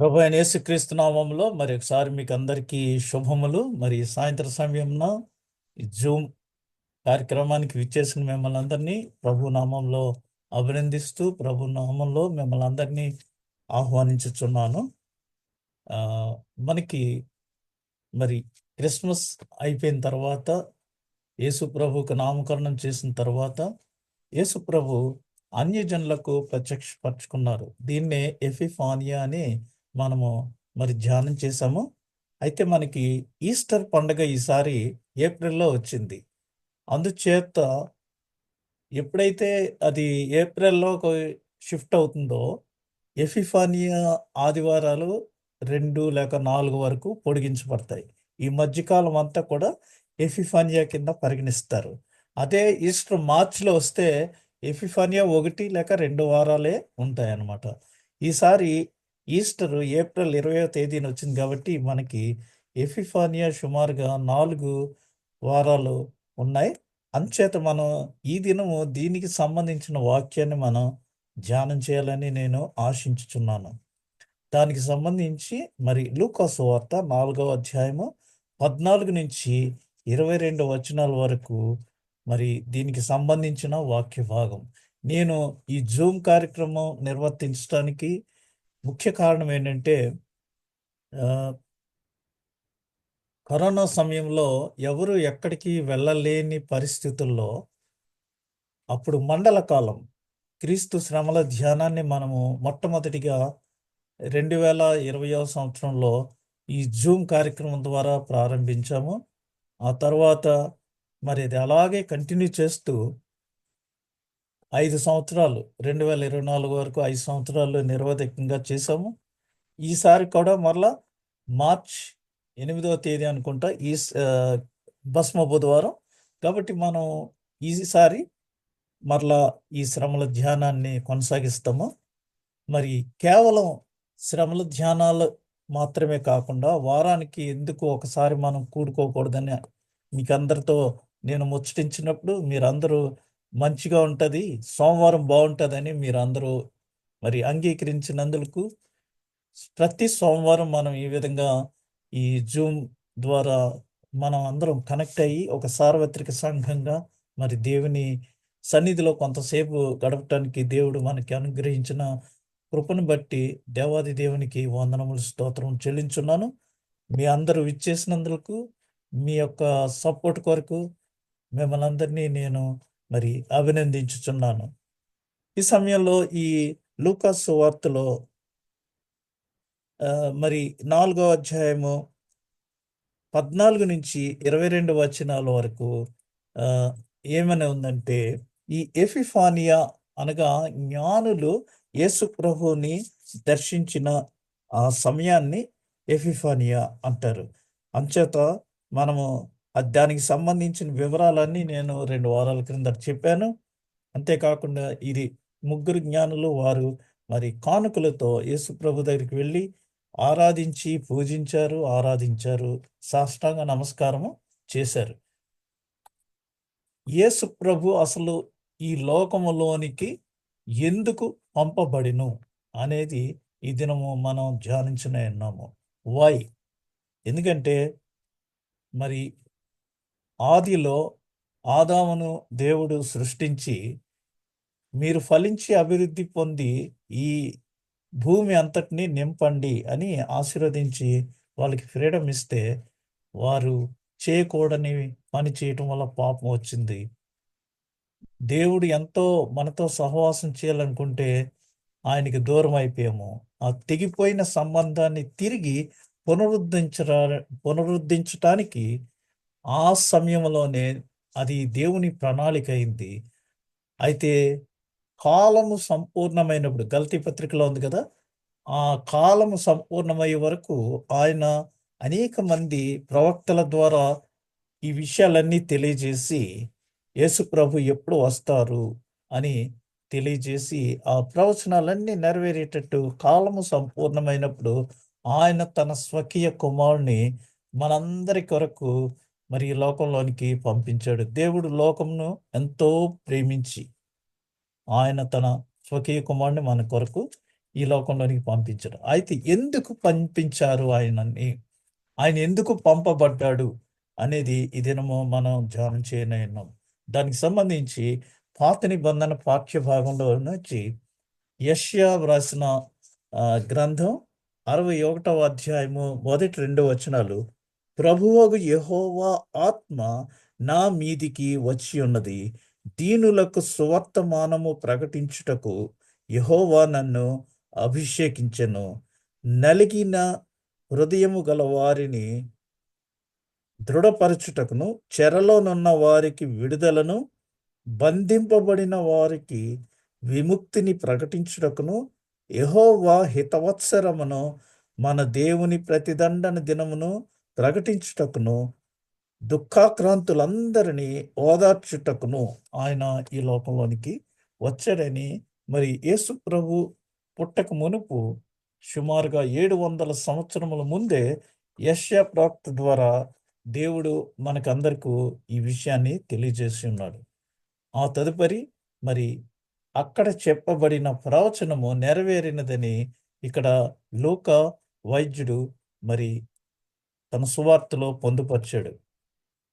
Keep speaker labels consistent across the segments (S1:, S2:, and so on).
S1: ప్రభు అయిన యేసుక్రీస్తు నామములో మరి ఒకసారి మీకు అందరికీ శుభములు. మరి సాయంత్రం సమయంలో ఈ జూమ్ కార్యక్రమానికి విచ్చేసిన మిమ్మల్ని అందరినీ ప్రభు నామంలో అభినందిస్తూ ప్రభు నామంలో మిమ్మల్ని అందరినీ ఆహ్వానించుచున్నాను. ఆ, మనకి మరి క్రిస్మస్ అయిపోయిన తర్వాత యేసు ప్రభువుకు నామకరణం చేసిన తర్వాత యేసు ప్రభు అన్యజనులకు ప్రత్యక్షపరచుకున్నారు. దీన్నే ఎపిఫానియా అని మనము మరి ధ్యానం చేశాము. అయితే మనకి ఈస్టర్ పండుగ ఈసారి ఏప్రిల్లో వచ్చింది. అందుచేత ఎప్పుడైతే అది ఏప్రిల్లో షిఫ్ట్ అవుతుందో ఎపిఫానియా ఆదివారాలు 2 లేక 4 వరకు పొడిగించబడతాయి. ఈ మధ్యకాలం అంతా కూడా ఎపిఫానియా కింద పరిగణిస్తారు. అదే ఈస్టర్ మార్చిలో వస్తే ఎపిఫానియా 1 లేక 2 వారాలే ఉంటాయన్నమాట. ఈసారి ఈస్టర్ ఏప్రిల్ 20వ తేదీన వచ్చింది కాబట్టి మనకి ఎపిఫానియా సుమారుగా 4 వారాలు ఉన్నాయి. అంచేత మనం ఈ దినము దీనికి సంబంధించిన వాక్యాన్ని మనం ధ్యానం చేయాలని నేను ఆశించుచున్నాను. దానికి సంబంధించి మరి లూకా సువార్త 4వ అధ్యాయము 14 నుంచి 22 వచనాల వరకు మరి దీనికి సంబంధించిన వాక్య భాగం. నేను ఈ జూమ్ కార్యక్రమం నిర్వర్తించడానికి ముఖ్య కారణం ఏంటంటే ఆ, కరోనా సమయంలో ఎవరు ఎక్కడికి వెళ్ళలేని పరిస్థితుల్లో అప్పుడు మండల కాలం క్రీస్తు శ్రమల ధ్యానాన్ని మనము మొట్టమొదటిగా 2020వ సంవత్సరంలో ఈ జూమ్ కార్యక్రమం ద్వారా ప్రారంభించాము. ఆ తర్వాత మరి అది అలాగే కంటిన్యూ చేస్తూ 5 సంవత్సరాలు 2024 వరకు 5 సంవత్సరాలు నిరవధికంగా చేశాము. ఈసారి కూడా మరలా మార్చ్ 8వ తేదీ అనుకుంటా భస్మ బుధవారం కాబట్టి మనం ఈసారి మరలా ఈ శ్రమల ధ్యానాన్ని కొనసాగిస్తాము. మరి కేవలం శ్రమల ధ్యానాలు మాత్రమే కాకుండా వారానికి ఎందుకు ఒకసారి మనం కూడుకోకూడదని మీకు అందరితో నేను ముచ్చటించినప్పుడు మీరందరూ మంచిగా ఉంటుంది, సోమవారం బాగుంటుందని మీరందరూ మరి అంగీకరించినందుకు ప్రతి సోమవారం మనం ఈ విధంగా ఈ జూమ్ ద్వారా మనం అందరం కనెక్ట్ అయ్యి ఒక సార్వత్రిక సంఘంగా మరి దేవుని సన్నిధిలో కొంతసేపు గడపటానికి దేవుడు మనకి అనుగ్రహించిన కృపను బట్టి దేవాది దేవునికి వందనములు స్తోత్రం చెల్లించున్నాను. మీ అందరూ విచ్చేసినందుకు మీ యొక్క సపోర్ట్ కొరకు మిమ్మల్ని అందరినీ నేను మరి అభినందించుచున్నాను. ఈ సమయంలో ఈ లూకాసు సువార్తలో మరి 4వ అధ్యాయము 14 నుంచి 22 వచనాల వరకు ఆ, ఏమని ఉందంటే ఈ ఎపిఫానియా అనగా జ్ఞానులు యేసు ప్రభువుని దర్శించిన ఆ సమయాన్ని ఎపిఫానియా అంటారు. అంచేత మనము దానికి సంబంధించిన వివరాలన్నీ నేను 2 వారాల క్రింద చెప్పాను. అంతేకాకుండా ఇది ముగ్గురు జ్ఞానులు వారు మరి కానుకలతో యేసు ప్రభు దగ్గరికి వెళ్ళి ఆరాధించారు, సాష్టాంగ నమస్కారము చేశారు. యేసు ప్రభు అసలు ఈ లోకములోనికి ఎందుకు పంపబడిను అనేది ఈ దినము మనం ధ్యానించనే ఉన్నాము. వై? ఎందుకంటే మరి ఆదిలో ఆదామును దేవుడు సృష్టించి మీరు ఫలించి అభివృద్ధి పొంది ఈ భూమి అంతటిని నింపండి అని ఆశీర్వదించి వాళ్ళకి ఫ్రీడమ్ ఇస్తే వారు చేయకూడని పని చేయటం వల్ల పాపం వచ్చింది. దేవుడు ఎంతో మనతో సహవాసం చేయాలనుకుంటే ఆయనకి దూరం అయిపోయాము. ఆ తెగిపోయిన సంబంధాన్ని తిరిగి పునరుద్ధరించటానికి ఆ సమయంలోనే అది దేవుని ప్రణాళిక అయింది. అయితే కాలము సంపూర్ణమైనప్పుడు గలతీ పత్రికలో ఉంది కదా, ఆ కాలము సంపూర్ణమయ్యే వరకు ఆయన అనేక మంది ప్రవక్తల ద్వారా ఈ విషయాలన్నీ తెలియజేసి యేసు ప్రభు ఎప్పుడు వస్తారు అని తెలియజేసి ఆ ప్రవచనాలన్నీ నెరవేరేటట్టు కాలము సంపూర్ణమైనప్పుడు ఆయన తన స్వకీయ కుమారుని మనందరి కొరకు మరి ఈ లోకంలోనికి పంపించాడు. దేవుడు లోకమును ఎంతో ప్రేమించి ఆయన తన స్వకీయ కుమారుని మన కొరకు ఈ లోకంలోనికి పంపించడం. అయితే ఎందుకు పంపించారు ఆయనని? ఆయన ఎందుకు పంపబడ్డాడు అనేది ఈ దినము మనం ధ్యానం చేయనున్నాం. దానికి సంబంధించి పాత నిబంధన పాఠ్య భాగంలో నుంచి యెషయా వ్రాసిన గ్రంథం 61వ అధ్యాయము మొదటి 2 వచనాలు. ప్రభువగు యెహోవా ఆత్మ నా మీదికి వచ్చి ఉన్నది. దీనులకు సువర్తమానము ప్రకటించుటకు యెహోవా నన్ను అభిషేకించెను. నలిగిన హృదయము గల వారిని దృఢపరచుటకును, చెరలోనున్న వారికి విడుదలను, బంధింపబడిన వారికి విముక్తిని ప్రకటించుటకును, యెహోవా హితవత్సరమును మన దేవుని ప్రతిదండన దినమును ప్రకటించుటకును, దుఃఖాక్రాంతులందరినీ ఓదార్చుటకును ఆయన ఈ లోకంలోనికి వచ్చాడని మరి యేసు ప్రభు పుట్టక మునుపు సుమారుగా 700 సంవత్సరముల ముందే యెషయా ప్రవక్త ద్వారా దేవుడు మనకందరకు ఈ విషయాన్ని తెలియజేసి ఉన్నాడు. ఆ తదుపరి మరి అక్కడ చెప్పబడిన ప్రవచనము నెరవేరినదని ఇక్కడ లూకా వైద్యుడు మరి తన సువార్తలో పొందుపరిచాడు.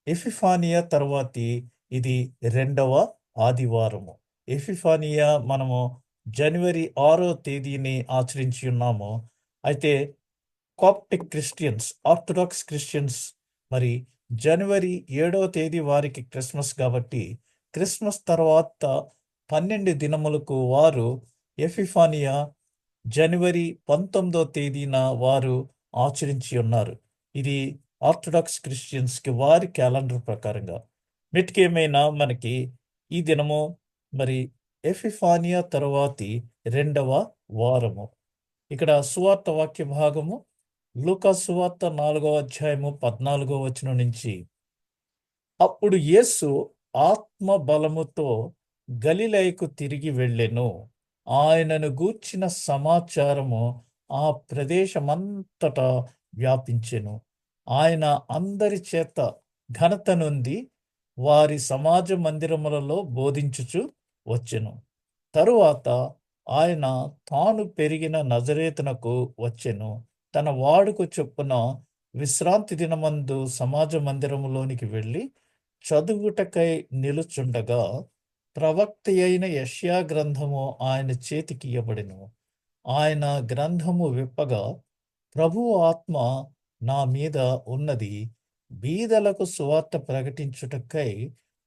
S1: ఎపిఫానియా తర్వాతి ఇది 2వ ఆదివారము. ఎపిఫానియా మనము జనవరి 6వ తేదీని ఆచరించి ఉన్నాము. అయితే కాప్టిక్ క్రిస్టియన్స్, ఆర్థడాక్స్ క్రిస్టియన్స్ మరి జనవరి 7వ తేదీ వారికి క్రిస్మస్ కాబట్టి క్రిస్మస్ తర్వాత 12 దినములకు వారు ఎపిఫానియా జనవరి 19వ తేదీన వారు ఆచరించి ఉన్నారు. ఇది ఆర్థడాక్స్ క్రిస్టియన్స్కి వారి క్యాలెండర్ ప్రకారంగా. వీటికేమైనా మనకి ఈ దినము మరి ఎపిఫానియా తర్వాతి 2వ వారము. ఇక్కడ సువార్త వాక్య భాగము లూకా సువార్త 4వ అధ్యాయము 14వ వచనం నుంచి. అప్పుడు యేసు ఆత్మ బలముతో గలిలయకు తిరిగి వెళ్ళెను. ఆయనను గూర్చిన సమాచారము ఆ ప్రదేశమంతటా వ్యాపించెను. ఆయన అందరి చేత ఘనత నొంది వారి సమాజ మందిరములలో బోధించుచు వచ్చెను. తరువాత ఆయన తాను పెరిగిన నజరేతునకు వచ్చెను. తన వాడుక చొప్పున విశ్రాంతి దినమందు సమాజ మందిరములోనికి వెళ్ళి చదువుటకై నిలుచుండగా ప్రవక్త అయిన యెషయా గ్రంథము ఆయన చేతికి ఇయ్యబడెను. ఆయన గ్రంథము విప్పగా, ప్రభువు ఆత్మ నా మీద ఉన్నది, బీదలకు సువార్త ప్రకటించుటకై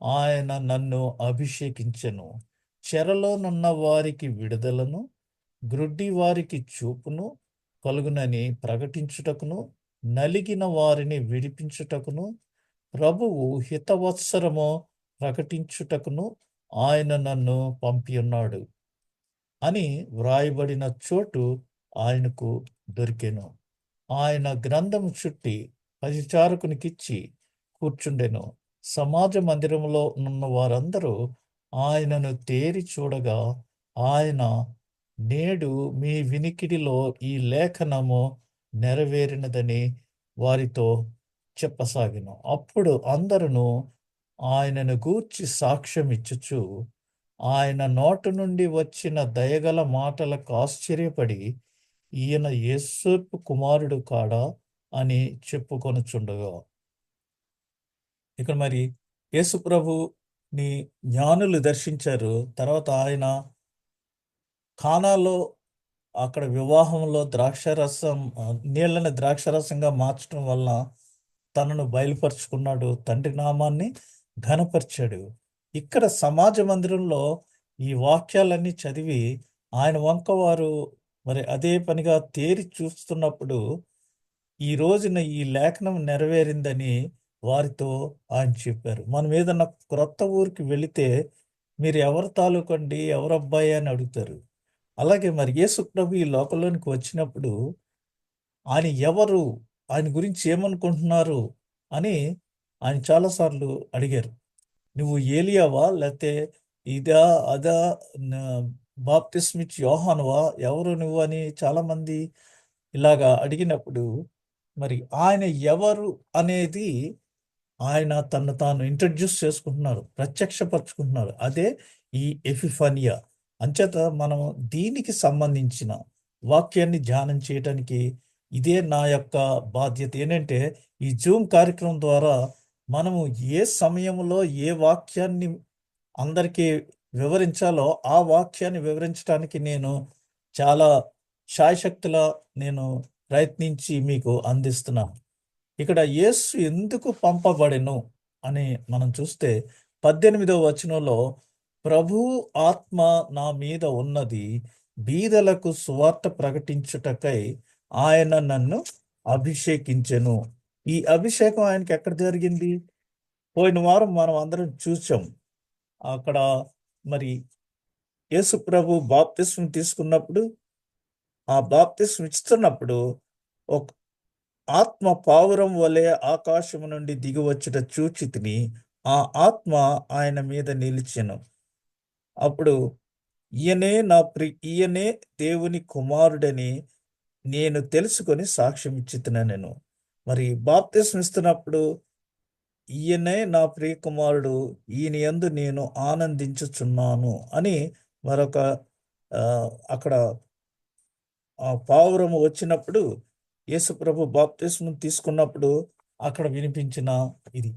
S1: ఆయన నన్ను అభిషేకించెను. చెరలోనున్న వారికి విడుదలను, గ్రుడ్డి వారికి చూపును కలుగునని ప్రకటించుటకును, నలిగిన వారిని విడిపించుటకును, ప్రభువు హితవత్సరము ప్రకటించుటకును ఆయన నన్ను పంపియున్నాడు అని వ్రాయబడిన చోటు ఆయనకు దొరికెను. ఆయన గ్రంథము చుట్టి పరిచారకునికిచ్చి కూర్చుండెను. సమాజ మందిరంలో ఉన్న వారందరూ ఆయనను తేరి చూడగా ఆయన, నేడు మీ వినికిడిలో ఈ లేఖనము నెరవేరినదని వారితో చెప్పసాగిను. అప్పుడు అందరూ ఆయనను గూర్చి సాక్ష్యం ఇచ్చుచు ఆయన నోటి నుండి వచ్చిన దయగల మాటలకు ఆశ్చర్యపడి, ఈయన యోసేపు కుమారుడు కాడా అని చెప్పుకొనుచుండగా. ఇక్కడ మరి యేసు ప్రభుని జ్ఞానులు దర్శించారు. తర్వాత ఆయన కానాలో అక్కడ వివాహంలో ద్రాక్షరసం నీళ్ళని ద్రాక్షరసంగా మార్చడం వల్ల తనను బయలుపరుచుకున్నాడు. తండ్రి నామాన్ని ఘనపరిచాడు. ఇక్కడ సమాజ మందిరంలో ఈ వాక్యాలన్నీ చదివి ఆయన వంక వారు మరి అదే పనిగా తేరి చూస్తున్నప్పుడు ఈ రోజున ఈ లేఖనం నెరవేరిందని వారితో ఆయన చెప్పారు. మనం ఏదన్నా క్రొత్త ఊరికి వెళితే మీరు ఎవరి తాలూకండి, ఎవరు అబ్బాయి అని అడుగుతారు. అలాగే మరి యేసు ప్రభు ఈ లోకంలోనికి వచ్చినప్పుడు ఆయన ఎవరు, ఆయన గురించి ఏమనుకుంటున్నారు అని ఆయన చాలాసార్లు అడిగారు. నువ్వు ఏలియావా, లేకపోతే ఇదా అదా, బాప్తిస్మిచ్ యోహానువా, ఎవరు నువ్వు అని చాలామంది ఇలాగా అడిగినప్పుడు మరి ఆయన ఎవరు అనేది ఆయన తను తాను ఇంట్రడ్యూస్ చేసుకుంటున్నారు, ప్రత్యక్షపరుచుకుంటున్నారు. అదే ఈ ఎపిఫానియా. అంచేత మనం దీనికి సంబంధించిన వాక్యాన్ని ధ్యానం చేయటానికి ఇదే నా యొక్క బాధ్యత. ఏంటంటే ఈ జూమ్ కార్యక్రమం ద్వారా మనము ఏ సమయంలో ఏ వాక్యాన్ని అందరికీ వివరించాలో ఆ వాక్యాన్ని వివరించడానికి నేను చాలా శాయశక్తులా నేను ప్రయత్నించి మీకు అందిస్తున్నాను. ఇక్కడ యేసు ఎందుకు పంపబడెను అని మనం చూస్తే 18వ వచనంలో, ప్రభువు ఆత్మ నా మీద ఉన్నది, బీదలకు సువార్త ప్రకటించుటకై ఆయన నన్ను అభిషేకించెను. ఈ అభిషేకం ఆయనకి ఎక్కడ జరిగింది? పోయిన వారం మనం అందరం చూసాం. అక్కడ మరి యేసు ప్రభు బాప్తిస్మం తీసుకున్నప్పుడు, ఆ బాప్తిస్మం ఇస్తున్నప్పుడు ఒక ఆత్మ పావురం వలె ఆకాశము నుండి దిగివచ్చుట చూచితిని. ఆ ఆత్మ ఆయన మీద నిలిచెను. అప్పుడు ఈయనే దేవుని కుమారుడని నేను తెలుసుకొని సాక్ష్యం ఇచ్చితినెను. మరి బాప్తిస్మం ఇస్తున్నప్పుడు ఈయనే నా ప్రియ కుమారుడు, ఈయన యందు నేను ఆనందించుచున్నాను అని మరొక ఆ, అక్కడ ఆ పావురము వచ్చినప్పుడు యేసు ప్రభు బాప్తిస్మం తీసుకున్నప్పుడు అక్కడ వినిపించిన ఇది.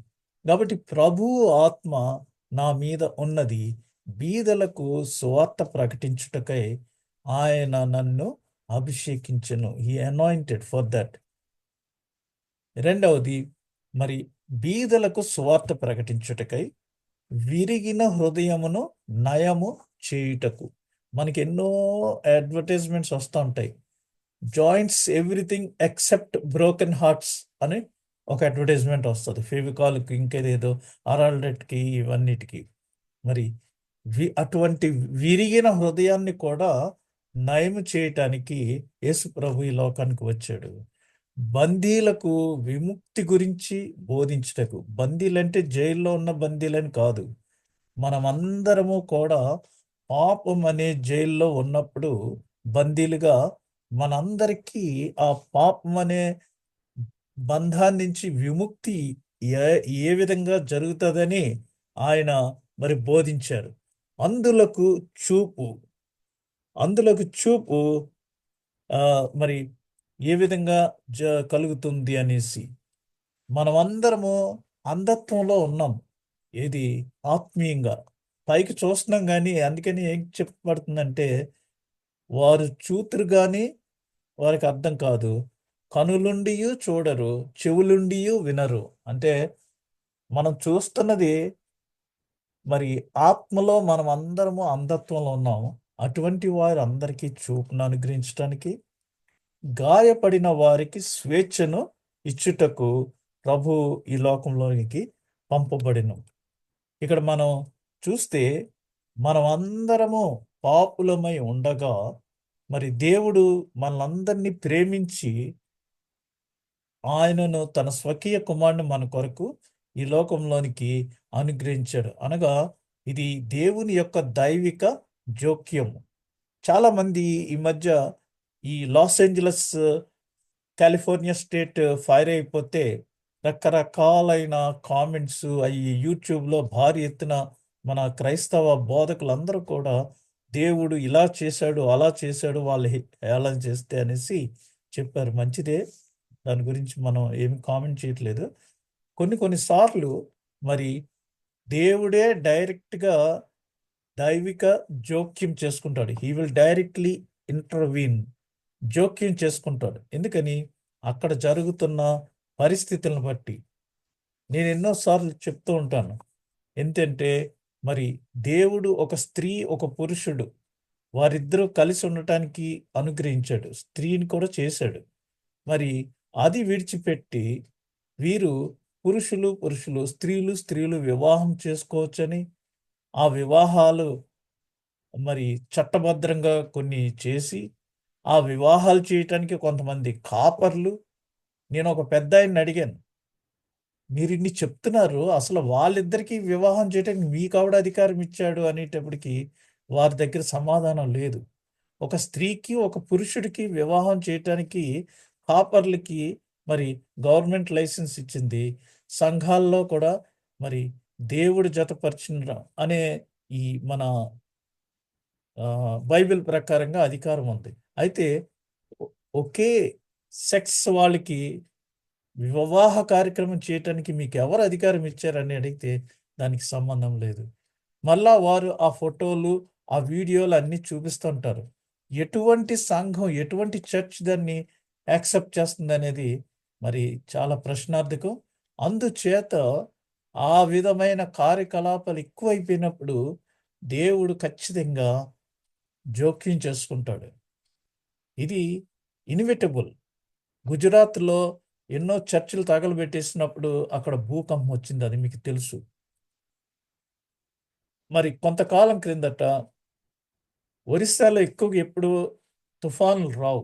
S1: కాబట్టి ప్రభు ఆత్మ నా మీద ఉన్నది, బీదలకు సువార్త ప్రకటించుటకై ఆయన నన్ను అభిషేకించెను. He anointed for that. రెండవది, మరి బీదలకు సువార్త ప్రకటించుటకై విరిగిన హృదయమును నయము చేయుటకు. మనకి ఎన్నో అడ్వర్టైజ్మెంట్స్ వస్తూ ఉంటాయి. Joints everything except broken hearts అని ఒక అడ్వర్టైజ్మెంట్ వస్తుంది. ఫెవికాల్కి, ఇంకేదేదో అరాల్డెట్కి, ఇవన్నిటికి. మరి అటువంటి విరిగిన హృదయాన్ని కూడా నయము చేయటానికి యేసు ప్రభు ఈ లోకానికి వచ్చాడు. బందీలకు విముక్తి గురించి బోధించుటకు. బందీలంటే జైల్లో ఉన్న బందీలని కాదు. మనమందరము కూడా పాపం అనే జైల్లో ఉన్నప్పుడు బందీలుగా మనందరికీ ఆ పాపం అనే బంధాన్ని నుంచి విముక్తి ఏ ఏ విధంగా జరుగుతుందని ఆయన మరి బోధించారు. అందులకు చూపు అందులకు చూపు మరి ఏ విధంగా కలుగుతుంది అనేసి మనమందరము అంధత్వంలో ఉన్నాం. ఏది ఆత్మీయంగా పైకి చూస్తున్నాం, కానీ అందుకని ఏం చెప్పబడుతుందంటే, వారు చూతురు కానీ వారికి అర్థం కాదు, కనులుండి చూడరు, చెవులుండి వినరు. అంటే మనం చూస్తున్నది, మరి ఆత్మలో మనం అందరము అంధత్వంలో ఉన్నాము. అటువంటి వారు అందరికీ చూపును అనుగ్రహించడానికి, గాయపడిన వారికి స్వేచ్ఛను ఇచ్చుటకు ప్రభు ఈ లోకంలోనికి పంపబడిను. ఇక్కడ మనం చూస్తే మనం అందరము పాపులమై ఉండగా మరి దేవుడు మనలందరినీ ప్రేమించి ఆయనను తన స్వకీయ కుమారుని మన కొరకు ఈ లోకంలోనికి అనుగ్రహించాడు. అనగా ఇది దేవుని యొక్క దైవిక జోక్యం. చాలామంది ఈ మధ్య ఈ Los Angeles California state fire అయిపోతే రకరకాలైన కామెంట్స్ అవి యూట్యూబ్లో భారీ ఎత్తున మన క్రైస్తవ బోధకులందరూ కూడా దేవుడు ఇలా చేశాడు, అలా చేశాడు, వాళ్ళు హేళన చేస్తే అనేసి చెప్పారు. మంచిదే, దాని గురించి మనం ఏమి కామెంట్ చేయట్లేదు. కొన్నిసార్లు మరి దేవుడే డైరెక్ట్గా దైవిక జోక్యం చేసుకుంటాడు. హీ విల్ డైరెక్ట్లీ ఇంటర్వీన్, జోక్యం చేసుకుంటాడు. ఎందుకని? అక్కడ జరుగుతున్న పరిస్థితులను బట్టి. నేను ఎన్నోసార్లు చెప్తూ ఉంటాను, ఏంటంటే మరి దేవుడు ఒక స్త్రీ ఒక పురుషుడు వారిద్దరూ కలిసి ఉండటానికి అనుగ్రహించాడు, స్త్రీని కూడా చేశాడు. మరి అది విడిచిపెట్టి వీరు పురుషులు స్త్రీలు వివాహం చేసుకోవచ్చని, ఆ వివాహాలు మరి చట్టభద్రంగా కొన్ని చేసి ఆ వివాహాలు చేయటానికి కొంతమంది కాపర్లు. నేను ఒక పెద్ద ఆయన్ని అడిగాను, మీరు ఇన్ని చెప్తున్నారు, అసలు వాళ్ళిద్దరికీ వివాహం చేయడానికి మీకు ఆవిడ అధికారం ఇచ్చాడు అనేటప్పటికి వారి దగ్గర సమాధానం లేదు. ఒక స్త్రీకి ఒక పురుషుడికి వివాహం చేయటానికి కాపర్లకి మరి గవర్నమెంట్ లైసెన్స్ ఇచ్చింది. సంఘాల్లో కూడా మరి దేవుడు జతపరిచిన అనే ఈ మన బైబిల్ ప్రకారంగా అధికారం ఉంది. అయితే ఒకే సెక్స్ వాళ్ళకి వివాహ కార్యక్రమం చేయటానికి మీకు ఎవరు అధికారం ఇచ్చారని అడిగితే దానికి సంబంధం లేదు. మళ్ళా వారు ఆ ఫోటోలు, ఆ వీడియోలు అన్నీ చూపిస్తుంటారు. ఎటువంటి సంఘం, ఎటువంటి చర్చ్ దాన్ని యాక్సెప్ట్ చేస్తుంది అనేది మరి చాలా ప్రశ్నార్థకం. అందుచేత ఆ విధమైన కార్యకలాపాలు ఎక్కువైపోయినప్పుడు దేవుడు ఖచ్చితంగా జోక్యం చేసుకుంటాడు. ఇది ఇన్విటబుల్. గుజరాత్లో ఎన్నో చర్చిలు తగలబెట్టేసినప్పుడు అక్కడ భూకంపం వచ్చింది, అది మీకు తెలుసు. మరి కొంతకాలం క్రిందట ఒరిస్సాలో ఎక్కువగా ఎప్పుడు తుఫాన్లు రావు.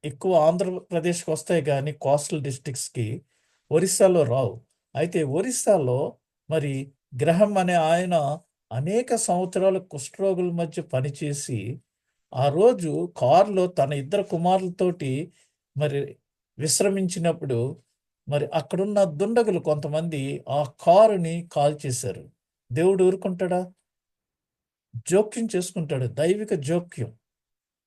S1: ఎక్కువ ఆంధ్రప్రదేశ్కి వస్తాయి కానీ కోస్టల్ డిస్ట్రిక్ట్స్కి ఒరిస్సాలో రావు. అయితే ఒరిస్సాలో మరి గ్రహం అనే ఆయన అనేక సంవత్సరాలు కుష్ఠరోగుల మధ్య పనిచేసి ఆ రోజు కారులో తన ఇద్దరు కుమారులతోటి మరి విశ్రమించినప్పుడు మరి అక్కడున్న దుండగులు కొంతమంది ఆ కారుని కాల్చేశారు. దేవుడు ఊరుకుంటాడా? జోక్యం చేసుకుంటాడు. దైవిక జోక్యం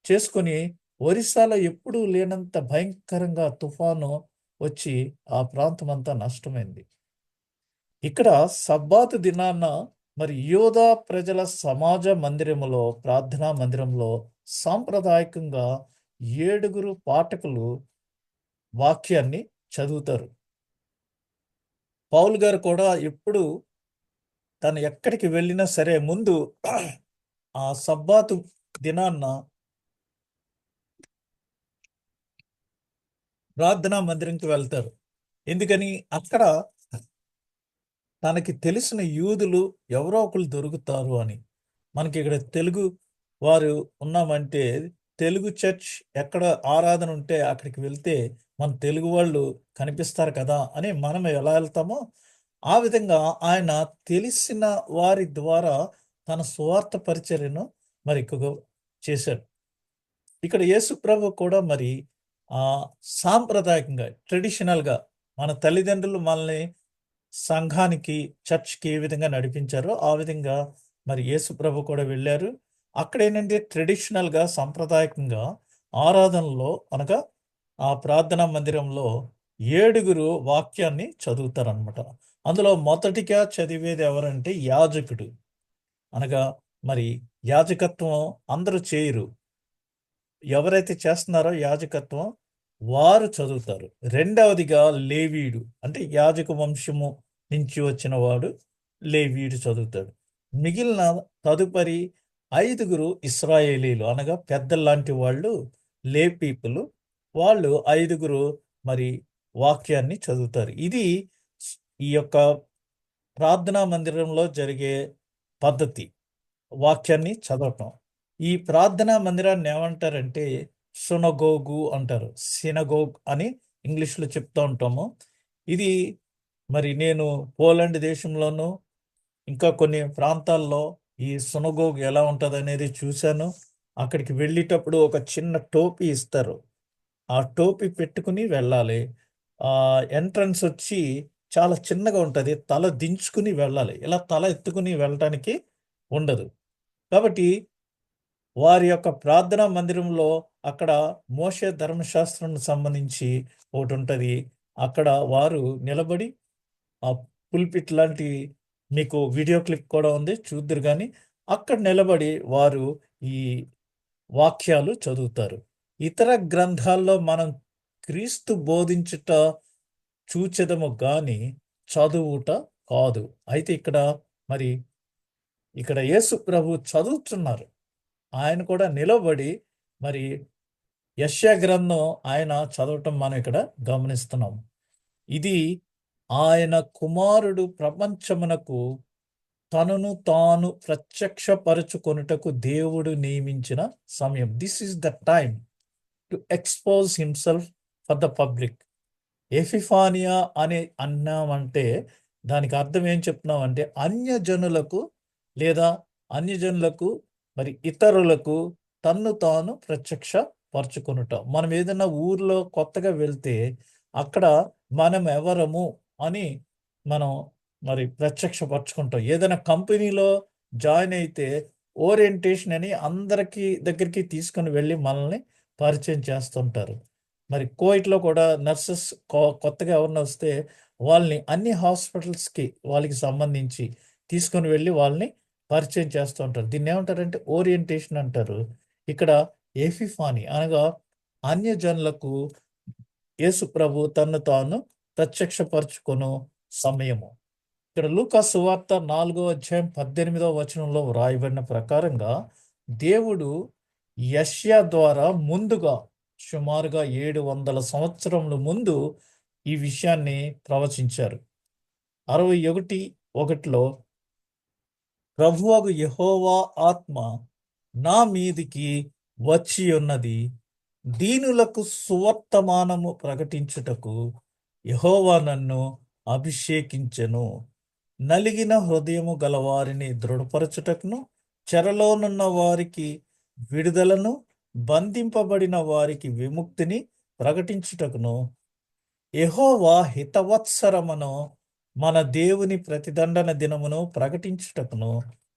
S1: చేసుకొని ఒరిస్సాలో ఎప్పుడూ లేనంత భయంకరంగా తుఫాను వచ్చి ఆ ప్రాంతం అంతా నష్టమైంది. ఇక్కడ సబ్బాతు దినాన మరి యోధా ప్రజల సమాజ మందిరములో, ప్రార్థనా మందిరంలో సాంప్రదాయకంగా 7 పాఠకులు వాక్యాన్ని చదువుతారు. పౌలు గారు కూడా ఎప్పుడు తను ఎక్కడికి వెళ్ళినా సరే ముందు ఆ సబ్బాతు దినాన్న ప్రార్థనా మందిరంకి వెళ్తారు. ఎందుకని? అక్కడ తనకి తెలిసిన యూదులు ఎవరో ఒకరు దొరుకుతారు అని. మనకి ఇక్కడ తెలుగు వారు ఉన్నామంటే తెలుగు చర్చ్ ఎక్కడ ఆరాధన ఉంటే అక్కడికి వెళ్తే మన తెలుగు వాళ్ళు కనిపిస్తారు కదా అని మనం ఎలా వెళ్తామో ఆ విధంగా ఆయన తెలిసిన వారి ద్వారా తన స్వార్థ పరిచర్యను మరి ఎక్కువగా చేశాడు. ఇక్కడ యేసు ప్రభు కూడా మరి ఆ సాంప్రదాయకంగా ట్రెడిషనల్గా మన తల్లిదండ్రులు మనల్ని సంఘానికి, చర్చ్‌కి ఏ విధంగా నడిపించారో ఆ విధంగా మరి యేసు ప్రభు కూడా వెళ్ళారు. అక్కడేంటంటే ట్రెడిషనల్‌గా, సాంప్రదాయకంగా ఆరాధనలో అనగా ఆ ప్రార్థనా మందిరంలో 7 వాక్యాన్ని చదువుతారనమాట. అందులో మొదటిగా చదివేది ఎవరంటే యాజకుడు. అనగా మరి యాజకత్వం అందరూ చేయరు. ఎవరైతే చేస్తున్నారో యాజకత్వం వారు చదువుతారు. రెండవదిగా లేవీయుడు, అంటే యాజక వంశము నుంచి వచ్చిన వాడు లేవీయుడు చదువుతాడు. మిగిలిన తదుపరి 5 ఇశ్రాయేలీలు అనగా పెద్దల్లాంటి వాళ్ళు, లే పీపుల్, వాళ్ళు 5 మరి వాక్యాన్ని చదువుతారు. ఇది ఈ యొక్క ప్రార్థనా మందిరంలో జరిగే పద్ధతి, వాక్యాన్ని చదవటం. ఈ ప్రార్థనా మందిరాన్ని ఏమంటారంటే సునగోగు అంటారు. సినగోగ్ అని ఇంగ్లీష్‌లో చెప్తూ ఉంటాము. ఇది మరి నేను పోలాండ్ దేశంలోను, ఇంకా కొన్ని ప్రాంతాల్లో ఈ సునగోగ్ ఎలా ఉంటదనేది చూశాను. అక్కడికి వెళ్ళేటప్పుడు ఒక చిన్న టోపీ ఇస్తారు. ఆ టోపీ పెట్టుకుని వెళ్ళాలి. ఎంట్రన్స్ వచ్చి చాలా చిన్నగా ఉంటది. తల దించుకుని వెళ్ళాలి. ఇలా తల ఎత్తుకుని వెళ్ళటానికి ఉండదు. కాబట్టి వారి యొక్క ప్రార్థనా మందిరంలో అక్కడ మోషే ధర్మశాస్త్రానికి సంబంధించి ఒకటుంటది. అక్కడ వారు నిలబడి ఆ పుల్పిట్ లాంటి మీకు వీడియో క్లిప్ కూడా ఉంది, చూద్దురు గాని. అక్కడ నిలబడి వారు ఈ వాక్యాలు చదువుతారు. ఇతర గ్రంథాల్లో మనం క్రీస్తు బోధించుట చూచెదము గాని చదువుట కాదు. అయితే మరి ఇక్కడ యేసు ప్రభు చదువుతున్నారు. ఆయన కూడా నిలబడి మరి యెషయా గ్రంథం ఆయన చదవటం మనం ఇక్కడ గమనిస్తున్నాం. ఇది ఆయన కుమారుడు ప్రపంచమునకు తనను తాను ప్రత్యక్షపరచుకొనుటకు దేవుడు నియమించిన సమయం. This is the time to expose himself for the public. ఎపిఫానియా అని అన్నామంటే దానికి అర్థం ఏం చెప్తున్నామంటే అన్యజనులకు లేదా అన్యజనులకు మరి ఇతరులకు తన్ను తాను ప్రత్యక్ష పరచుకొనుట. మనం ఏదైనా ఊర్లో కొత్తగా వెళ్తే అక్కడ మనం ఎవరము అని మనం మరి ప్రత్యక్షపరచుకుంటాం. ఏదైనా కంపెనీలో జాయిన్ అయితే ఓరియంటేషన్ అని అందరికీ దగ్గరికి తీసుకొని వెళ్ళి మనల్ని పరిచయం చేస్తుంటారు. మరి కువైట్‌లో కూడా నర్సెస్ కొత్తగా ఎవరైనా వస్తే వాళ్ళని అన్ని హాస్పిటల్స్‌కి వాళ్ళకి సంబంధించి తీసుకొని వెళ్ళి వాళ్ళని పరిచయం చేస్తూ ఉంటారు. దీన్నేమంటారంటే ఓరియంటేషన్ అంటారు. ఇక్కడ ఎపిఫానీ అనగా అన్యజనులకు యేసు ప్రభు తన్ను తాను ప్రత్యక్షపరచుకొను సమయము. ఇక్కడ లూకా సువార్త 4వ అధ్యాయం 18వ వచనంలో వ్రాయబడిన ప్రకారంగా దేవుడు యెషయా ద్వారా ముందుగా సుమారుగా 700 సంవత్సరముల ముందు ఈ విషయాన్ని ప్రవచించారు. 61:1లో ప్రభువగు యెహోవా ఆత్మ నా మీదికి వచ్చి ఉన్నది, దీనులకు సువర్తమానము ప్రకటించుటకు యెహోవా నన్ను అభిషేకించెను. నలిగిన హృదయము గలవారిని దృఢపరచుటకును, చెరలోనున్న వారికి విడుదలను, బంధింపబడిన వారికి విముక్తిని ప్రకటించుటకును, యెహోవా హితవత్సరమును మన దేవుని ప్రతిదండన దినమును ప్రకటించుటకును,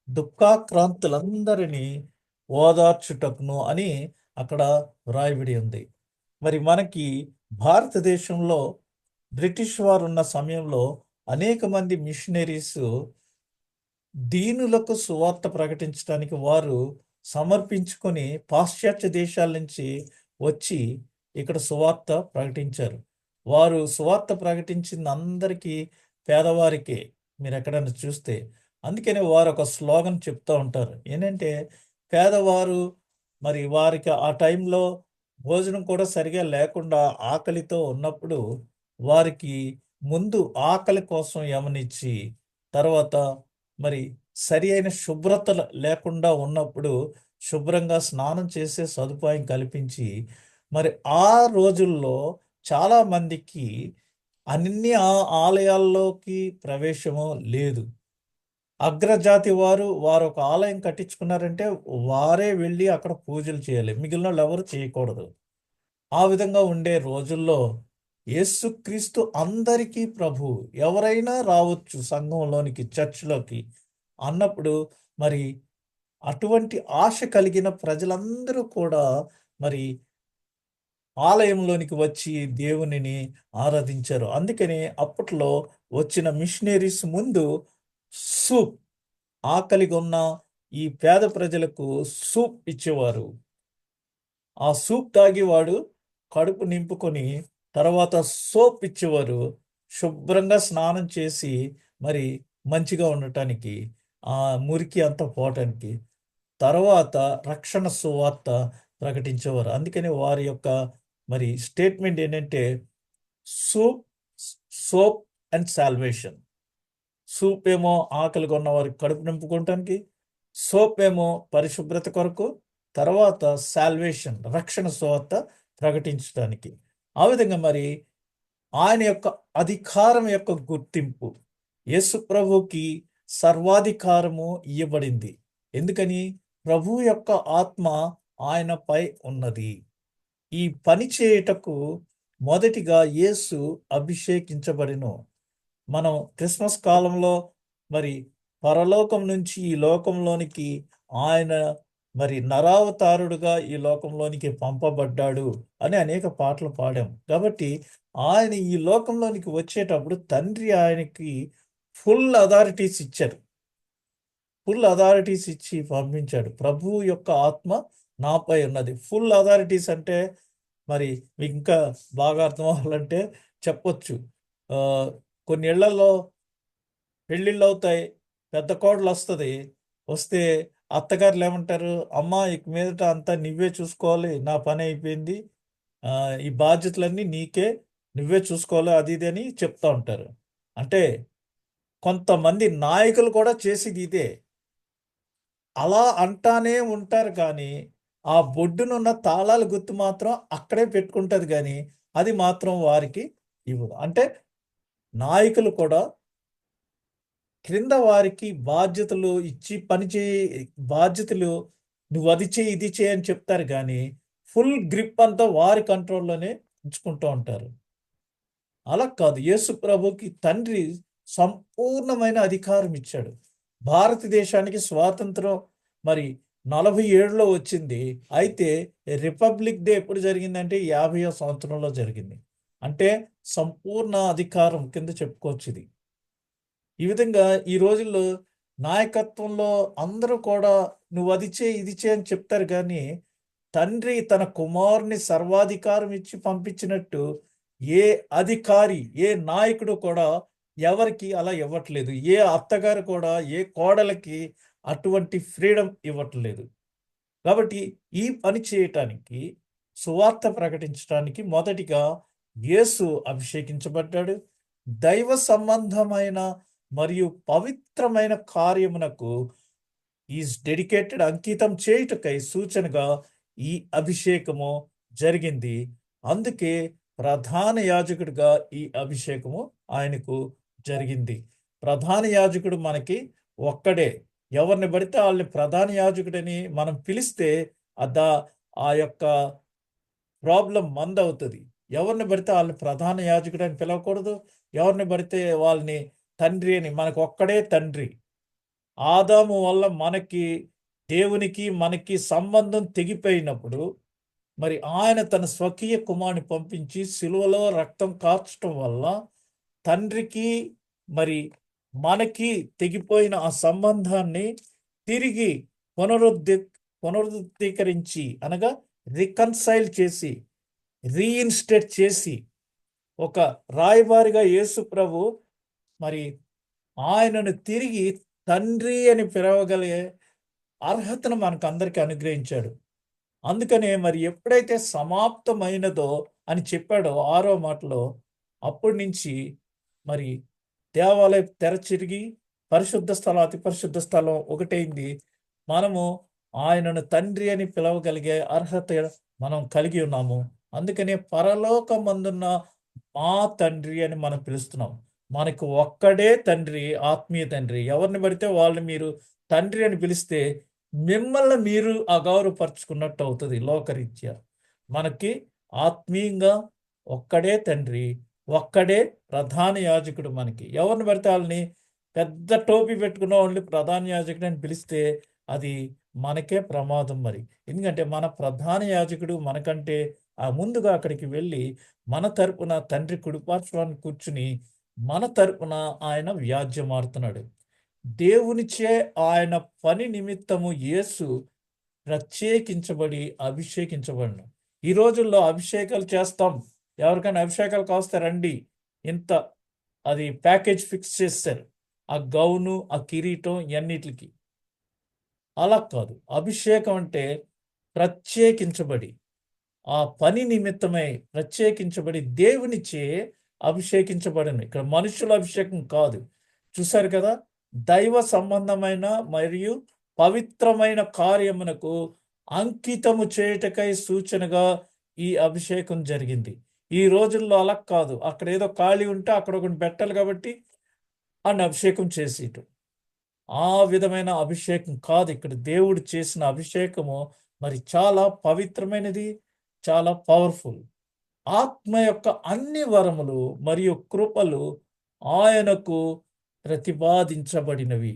S1: దుఃఖాక్రాంతులందరినీ ఓదార్చుటకును అని అక్కడ వ్రాయబడి ఉంది. మరి మనకి భారతదేశంలో బ్రిటిష్ వారు ఉన్న సమయంలో అనేక మంది మిషనరీస్ దీనులకు సువార్త ప్రకటించడానికి వారు సమర్పించుకొని పాశ్చాత్య దేశాల నుంచి వచ్చి ఇక్కడ సువార్త ప్రకటించారు. వారు సువార్త ప్రకటించింది అందరికీ పేదవారికే, మీరు ఎక్కడైనా చూస్తే. అందుకనే వారు ఒక స్లోగన్ చెప్తూ ఉంటారు. ఏంటంటే పేదవారు మరి వారికి ఆ టైంలో భోజనం కూడా సరిగా లేకుండా ఆకలితో ఉన్నప్పుడు వారికి ముందు ఆకలి కోసం యమనిచ్చి, తర్వాత మరి సరి అయిన శుభ్రత లేకుండా ఉన్నప్పుడు శుభ్రంగా స్నానం చేసే సదుపాయం కల్పించి, మరి ఆ రోజుల్లో చాలా మందికి అన్ని ఆలయాల్లోకి ప్రవేశము లేదు. అగ్రజాతి వారు ఒక ఆలయం కట్టించుకున్నారంటే వారే వెళ్ళి అక్కడ పూజలు చేయాలి. మిగిలినోళ్ళు ఎవరు చేయకూడదు. ఆ విధంగా ఉండే రోజుల్లో యేసుక్రీస్తు అందరికీ ప్రభువు. ఎవరైనా రావచ్చు సంఘంలోనికి, చర్చ్‌లోకి అన్నప్పుడు మరి అటువంటి ఆశ కలిగిన ప్రజలందరూ కూడా మరి ఆలయంలోనికి వచ్చి దేవునిని ఆరాధించారు. అందుకని అప్పట్లో వచ్చిన మిషనరీస్ ముందు సూప్, ఆకలిగొన్న ఈ పేద ప్రజలకు సూప్ ఇచ్చేవారు. ఆ సూప్ తాగి వాడు కడుపు నింపుకొని తర్వాత సోప్ ఇచ్చేవారు. శుభ్రంగా స్నానం చేసి మరి మంచిగా ఉండటానికి, ఆ మురికి అంతా పోవటానికి. తర్వాత రక్షణ సువార్త ప్రకటించేవారు. అందుకని వారి యొక్క మరి స్టేట్మెంట్ ఏంటంటే soup, soap and salvation. Soup ఏమో ఆకలిగా ఉన్న వారికి కడుపు నింపుకోవటానికి, సోప్ ఏమో పరిశుభ్రత కొరకు, తర్వాత సాల్వేషన్ రక్షణ సువార్త ప్రకటించడానికి. ఆ విధంగా మరి ఆయన యొక్క అధికారం యొక్క గుర్తింపు, యేసు ప్రభుకి సర్వాధికారము ఇయ్యబడింది. ఎందుకని? ప్రభు యొక్క ఆత్మ ఆయనపై ఉన్నది. ఈ పని చేయుటకు మొదటిగా యేసు అభిషేకించబడెను. మనం క్రిస్మస్ కాలంలో మరి పరలోకం నుంచి ఈ లోకంలోనికి ఆయన మరి నరావతారుడుగా ఈ లోకంలోనికి పంపబడ్డాడు అని అనేక పాటలు పాడాం. కాబట్టి ఆయన ఈ లోకంలోనికి వచ్చేటప్పుడు తండ్రి ఆయనకి ఫుల్ అథారిటీస్ ఇచ్చారు. ఫుల్ అథారిటీస్ ఇచ్చి పంపించాడు. ప్రభువు యొక్క ఆత్మ నాపై ఉన్నది. ఫుల్ అథారిటీస్ అంటే మరి మీకు ఇంకా బాగా అర్థం అవ్వాలంటే చెప్పొచ్చు. కొన్ని ఇళ్లలో పెళ్ళిళ్ళు అవుతాయి. పెద్ద కోడలు వస్తది. వస్తే అత్తగారులు ఏమంటారు? అమ్మా ఇక మీదట అంతా నువ్వే చూసుకోవాలి. నా పని అయిపోయింది. ఈ బాధ్యతలన్నీ నీకే, నువ్వే చూసుకోవాలి అది ఇది అని చెప్తా ఉంటారు. అంటే కొంతమంది నాయకులు కూడా చేసేది ఇదే. అలా అంటానే ఉంటారు కానీ, ఆ బొడ్డునున్న తాళాల గుర్తు మాత్రం అక్కడే పెట్టుకుంటది గానీ, అది మాత్రం వారికి ఇవ్వదు. అంటే నాయకులు కూడా క్రింద వారికి బాధ్యతలు ఇచ్చి పని బాధ్యతలు నువ్వు అది చెయ్యి, ఇది చెయ్యి అని చెప్తారు గానీ, ఫుల్ గ్రిప్ అంతా వారి కంట్రోల్‌లోనే ఉంచుకుంటూ ఉంటారు. అలా కాదు. యేసు ప్రభుకి తండ్రి సంపూర్ణమైన అధికారం ఇచ్చాడు. భారతదేశానికి స్వాతంత్రం మరి 47లో వచ్చింది. అయితే రిపబ్లిక్ డే ఎప్పుడు జరిగిందంటే 50వ సంవత్సరంలో జరిగింది. అంటే సంపూర్ణ అధికారం కింద చెప్పుకోవచ్చు ఇది. ఈ విధంగా ఈ రోజుల్లో నాయకత్వంలో అందరూ కూడా నువ్వు అది చేయి ఇది చేయి అని చెప్తారు, కానీ తండ్రి తన కుమారుని సర్వాధికారం ఇచ్చి పంపించినట్టు ఏ అధికారి ఏ నాయకుడు కూడా ఎవరికి అలా ఇవ్వట్లేదు. ఏ అత్తగారు కూడా ఏ కోడలకి అటువంటి ఫ్రీడమ్ ఇవ్వట్లేదు. కాబట్టి ఈ పని చేయటానికి, సువార్త ప్రకటించడానికి మొదటిగా యేసు అభిషేకించబడ్డాడు. దైవ సంబంధమైన మరియు పవిత్రమైన కార్యమునకు ఈజ్ డెడికేటెడ్, అంకితం చేయుటకై సూచనగా ఈ అభిషేకము జరిగింది. అందుకే ప్రధాన యాజకుడిగా ఈ అభిషేకము ఆయనకు జరిగింది. ప్రధాన యాజకుడు మనకి ఒక్కడే. ఎవరిని పడితే వాళ్ళని ప్రధాన యాజకుడని మనం పిలిస్తే అదా ఆ యొక్క ప్రాబ్లం మందవుతుంది. ఎవరిని పడితే వాళ్ళని ప్రధాన యాజకుడు అని పిలవకూడదు. ఎవరిని పడితే వాళ్ళని తండ్రి అని. మనకు ఒక్కడే తండ్రి. ఆదాము వల్ల మనకి దేవునికి మనకి సంబంధం తెగిపోయినప్పుడు మరి ఆయన తన స్వకీయ కుమారుని పంపించి సిలువలో రక్తం కార్చడం వల్ల తండ్రికి మరి మనకి తెగిపోయిన ఆ సంబంధాన్ని తిరిగి పునరుద్ధీకరించి అనగా రికన్సైల్ చేసి రీఇన్స్టేట్ చేసి ఒక రాయబారిగా యేసు ప్రభు మరి ఆయనను తిరిగి తండ్రి అని పిలవగలిగే అర్హతను మనకు అందరికీ అనుగ్రహించాడు. అందుకనే మరి ఎప్పుడైతే సమాప్తమైనదో అని చెప్పాడో 6వ మాటలో, అప్పటి నుంచి మరి దేవాలయం తెరచిరిగి పరిశుద్ధ స్థలం అతి పరిశుద్ధ స్థలం ఒకటైంది. మనము ఆయనను తండ్రి అని పిలవగలిగే అర్హత మనం కలిగి ఉన్నాము. అందుకనే పరలోకమందున్న మా తండ్రి అని మనం పిలుస్తున్నాం. మనకు ఒక్కడే తండ్రి, ఆత్మీయ తండ్రి. ఎవరిని పడితే వాళ్ళని మీరు తండ్రి అని పిలిస్తే మిమ్మల్ని మీరు అగౌరవపరుచుకున్నట్టు అవుతుంది లోకరీత్యా. మనకి ఆత్మీయంగా ఒక్కడే తండ్రి, ఒక్కడే ప్రధాన యాజకుడు. మనకి ఎవరిని పడితే వాళ్ళని పెద్ద టోపీ పెట్టుకున్న వాళ్ళని ప్రధాన యాజకుడు అని పిలిస్తే అది మనకే ప్రమాదం మరి. ఎందుకంటే మన ప్రధాన యాజకుడు మనకంటే ఆ ముందుగా అక్కడికి వెళ్ళి మన తరపున తండ్రి కుడిపార్శ్వాన్ని కూర్చుని మన తరపున ఆయన వ్యాజ్యమాడుతున్నాడు. దేవునిచే ఆయన పని నిమిత్తము యేసు ప్రత్యేకించబడి అభిషేకించబడిన. ఈ రోజుల్లో అభిషేకాలు చేస్తాం. ఎవరికైనా అభిషేకాలు కావస్తే రండి, ఇంత అది ప్యాకేజ్ ఫిక్స్ చేస్తారు. ఆ గౌను, ఆ కిరీటం ఇవన్నిటికి. అలా కాదు. అభిషేకం అంటే ప్రత్యేకించబడి ఆ పని నిమిత్తమై ప్రత్యేకించబడి దేవునిచే అభిషేకించబడిన. ఇక్కడ మనుషుల అభిషేకం కాదు. చూశారు కదా, దైవ సంబంధమైన మరియు పవిత్రమైన కార్యమునకు అంకితము చేయుటకై సూచనగా ఈ అభిషేకం జరిగింది. ఈ రోజుల్లో అలా కాదు. అక్కడ ఏదో ఖాళీ ఉంటే అక్కడ ఒకటి పెట్టాలి కాబట్టి అని అభిషేకం చేసేయటం. ఆ విధమైన అభిషేకం కాదు ఇక్కడ దేవుడు చేసిన అభిషేకము. మరి చాలా పవిత్రమైనది, చాలా పవర్ఫుల్. ఆత్మ యొక్క అన్ని వరములు మరియు కృపలు ఆయనకు ప్రసాదించబడినవి.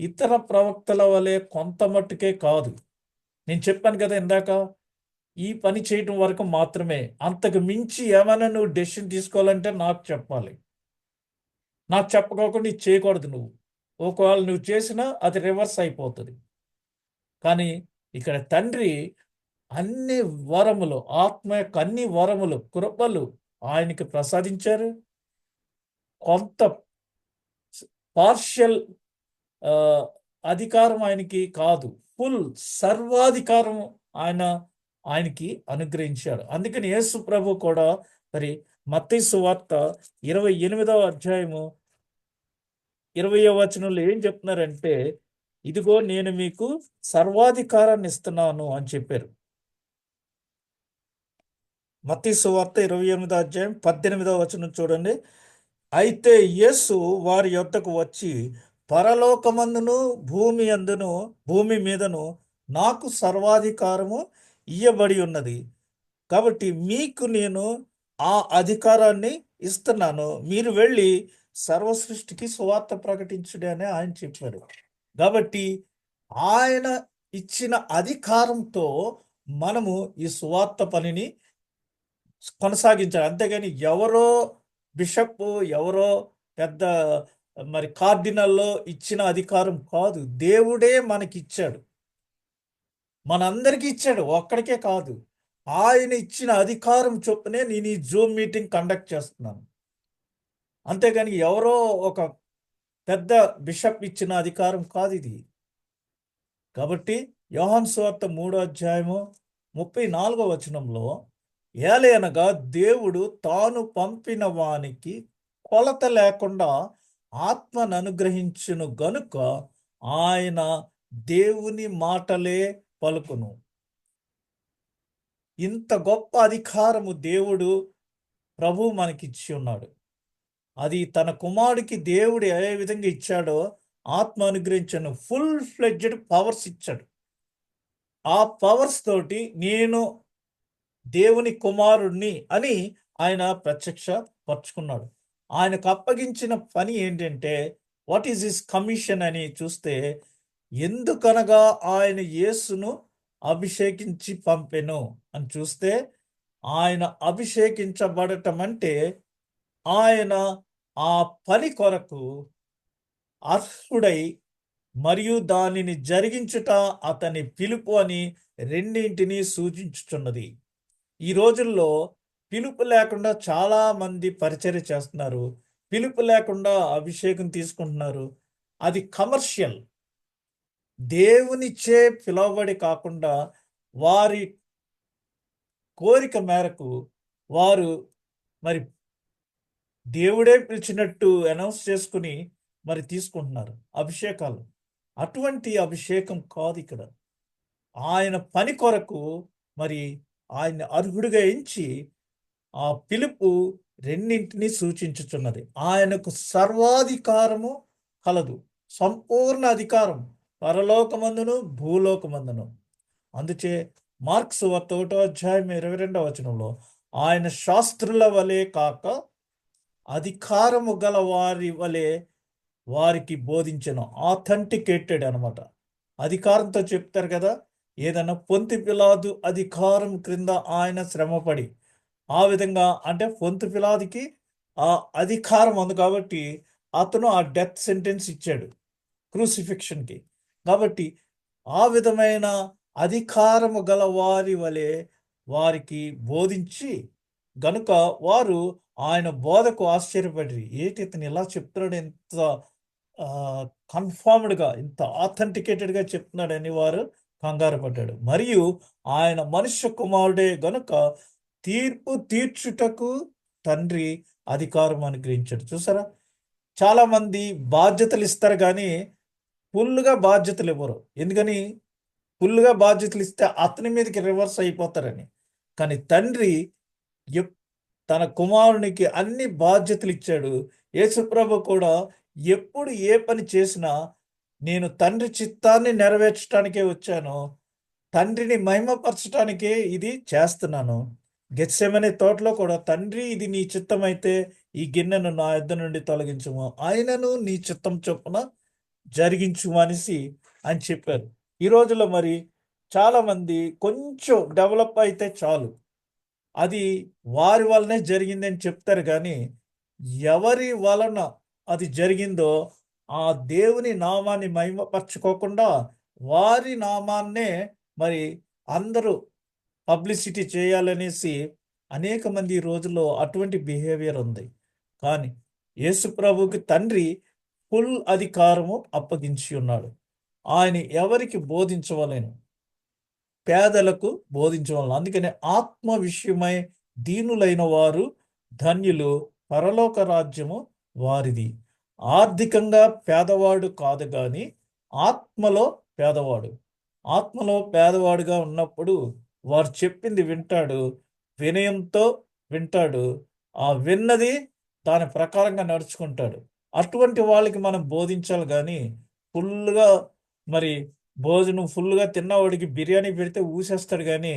S1: ఇతర ప్రవక్తల వలె కొంత మట్టుకే కాదు. నేను చెప్పాను కదా ఇందాక, ఈ పని చేయటం వరకు మాత్రమే. అంతకు మించి ఏమైనా నువ్వు డెసిషన్ తీసుకోవాలంటే నాకు చెప్పాలి. నాకు చెప్పకోకుండా ఇది చేయకూడదు నువ్వు. ఒకవేళ నువ్వు చేసినా అది రివర్స్ అయిపోతుంది. కానీ ఇక్కడ తండ్రి అన్ని వరములు, ఆత్మ యొక్క అన్ని వరములు, కృపలు ఆయనకి ప్రసాదించారు. కొంత పార్షియల్ అధికారం ఆయనకి కాదు, ఫుల్ సర్వాధికారం ఆయనకి అనుగ్రహించాడు. అందుకని యేసు ప్రభు కూడా మరి మత్తయి సువార్త 28వ అధ్యాయము 20వ వచనంలో ఏం చెప్తున్నారంటే, ఇదిగో నేను మీకు సర్వాధికారాన్ని ఇస్తున్నాను అని చెప్పారు. మత్తయి సువార్త 28వ అధ్యాయం 18వ వచనం చూడండి. అయితే యేసు వారి యొద్దకు వచ్చి, పరలోకమందును భూమి మీదను నాకు సర్వాధికారము ఇయ్యబడి ఉన్నది. కాబట్టి మీకు నేను ఆ అధికారాన్ని ఇస్తున్నాను. మీరు వెళ్ళి సర్వ సృష్టికి సువార్త ప్రకటించుడి అని ఆయన చెప్పారు. కాబట్టి ఆయన ఇచ్చిన అధికారంతో మనము ఈ సువార్త పనిని కొనసాగించాలి. అంతేగాని ఎవరో బిషప్, ఎవరో పెద్ద మరి కార్డినల్లో ఇచ్చిన అధికారం కాదు. దేవుడే మనకిచ్చాడు, మనందరికీ ఇచ్చాడు, ఒక్కడికే కాదు. ఆయన ఇచ్చిన అధికారం చొప్పునే నేను ఈ జూమ్ మీటింగ్ కండక్ట్ చేస్తున్నాను. అంతేగాని ఎవరో ఒక పెద్ద బిషప్ ఇచ్చిన అధికారం కాదు ఇది. కాబట్టి యోహాను సువార్త 3 అధ్యాయము 34 వచనంలో, ఏలయనగా దేవుడు తాను పంపిన వానికి కొలత లేకుండా ఆత్మను అనుగ్రహించును గనుక ఆయన దేవుని మాటలే పలుకును. ఇంత గొప్ప అధికారము దేవుడు ప్రభు మనకిచ్చి ఉన్నాడు. అది తన కుమారుడికి దేవుడు ఏ విధంగా ఇచ్చాడో ఆత్మ అనుగ్రహించను ఫుల్ ఫ్లెడ్జ్డ్ పవర్స్ ఇచ్చాడు. ఆ పవర్స్ తోటి నేను దేవుని కుమారుణ్ణి అని ఆయన ప్రత్యక్ష పరుచుకున్నాడు. ఆయనకు అప్పగించిన పని ఏంటంటే, వాట్ ఈజ్ హిస్ కమిషన్ అని చూస్తే, ఎందుకనగా ఆయన యేసును అభిషేకించి పంపెను అని చూస్తే, ఆయన అభిషేకించబడటం అంటే ఆయన ఆ పని కొరకు అర్హుడై మరియు దానిని జరిగించుట అతని పిలుపు అని రెండింటినీ సూచించుచున్నది. ఈ రోజుల్లో పిలుపు లేకుండా చాలా మంది పరిచర్య చేస్తున్నారు. పిలుపు లేకుండా అభిషేకం తీసుకుంటున్నారు. అది కమర్షియల్. దేవునిచే పిలువబడి కాకుండా వారి కోరిక మేరకు వారు మరి దేవుడే పిలిచినట్టు అనౌన్స్ చేసుకుని మరి తీసుకుంటున్నారు అభిషేకాలు. అటువంటి అభిషేకం కాదు ఇక్కడ. ఆయన పని కొరకు మరి ఆయన అర్హుడిగా ఎంచి ఆ పిలుపు రెండింటినీ సూచించుచున్నది. ఆయనకు సర్వాధికారము కలదు, సంపూర్ణ అధికారం పరలోకమందును భూలోకమందును. అందుచే మార్క్స్ సువార్త 1 అధ్యాయం 22 వచనంలో, ఆయన శాస్త్రుల వలె కాక అధికారము గల వారి వలె వారికి బోధించను. ఆథెంటికేటెడ్ అనమాట. అధికారంతో చెప్తారు కదా, ఏదన్నా పొంతి పిలాతు అధికారం క్రింద ఆయన శ్రమపడి, ఆ విధంగా అంటే పొంతి పిలాతుకి ఆ అధికారం ఉంది కాబట్టి అతను ఆ డెత్ సెంటెన్స్ ఇచ్చాడు క్రూసిఫిక్షన్కి. కాబట్టి ఆ విధమైన అధికారము గల వారి వలె వారికి బోధించి గనుక వారు ఆయన బోధకు ఆశ్చర్యపడి, ఏంటి ఇతను ఇలా చెప్తున్నాడు, ఎంత కన్ఫర్మ్డ్గా, ఇంత ఆథెంటికేటెడ్గా చెప్తున్నాడని వారు కంగారు పడ్డాడు. మరియు ఆయన మనుష్య కుమారుడే గనుక తీర్పు తీర్చుటకు తండ్రి అధికారం అనుగ్రహించాడు. చూసారా, చాలా మంది బాధ్యతలు ఇస్తారు కానీ ఫుల్గా బాధ్యతలు ఇవ్వరు. ఎందుకని? ఫుల్గా బాధ్యతలు ఇస్తే అతని మీదకి రివర్స్ అయిపోతారని. కానీ తండ్రి తన కుమారునికి అన్ని బాధ్యతలు ఇచ్చాడు. యేసుప్రభు కూడా ఎప్పుడు ఏ పని చేసినా నేను తండ్రి చిత్తాన్ని నెరవేర్చడానికే వచ్చాను, తండ్రిని మహిమపరచడానికే ఇది చేస్తున్నాను. గెత్సెమనే తోటలో కూడా, తండ్రి ఇది నీ చిత్తమైతే ఈ గిన్నెను నా యొద్ద నుండి తొలగించుము, ఆయనను నీ చిత్తం చొప్పున జరిగించుము అనేసి అని చెప్పారు. ఈ రోజుల్లో మరి చాలామంది కొంచెం డెవలప్ అయితే చాలు, అది వారి వలనే జరిగిందని చెప్తారు. కానీ ఎవరి వలన అది జరిగిందో ఆ దేవుని నామాన్ని మహిమపరచుకోకుండా వారి నామాన్నే మరి అందరూ పబ్లిసిటీ చేయాలనేసి అనేక మంది ఈ రోజుల్లో అటువంటి బిహేవియర్ ఉంది. కానీ యేసు ప్రభువుకి తండ్రి ఫుల్ అధికారము అప్పగించి ఉన్నాడు. ఆయన ఎవరికి బోధించవలేను, పేదలకు బోధించవలను. అందుకనే ఆత్మ విషయమై దీనులైన వారు ధన్యులు, పరలోక రాజ్యము వారిది. ఆర్థికంగా పేదవాడు కాదు కానీ ఆత్మలో పేదవాడు. ఆత్మలో పేదవాడుగా ఉన్నప్పుడు వారు చెప్పింది వింటాడు, వినయంతో వింటాడు, ఆ విన్నది దాని ప్రకారంగా నడుచుకుంటాడు. అటువంటి వాళ్ళకి మనం బోధించాలి. కానీ ఫుల్గా మరి భోజనం ఫుల్గా తిన్నవాడికి బిర్యానీ పెడితే ఊసేస్తాడు కానీ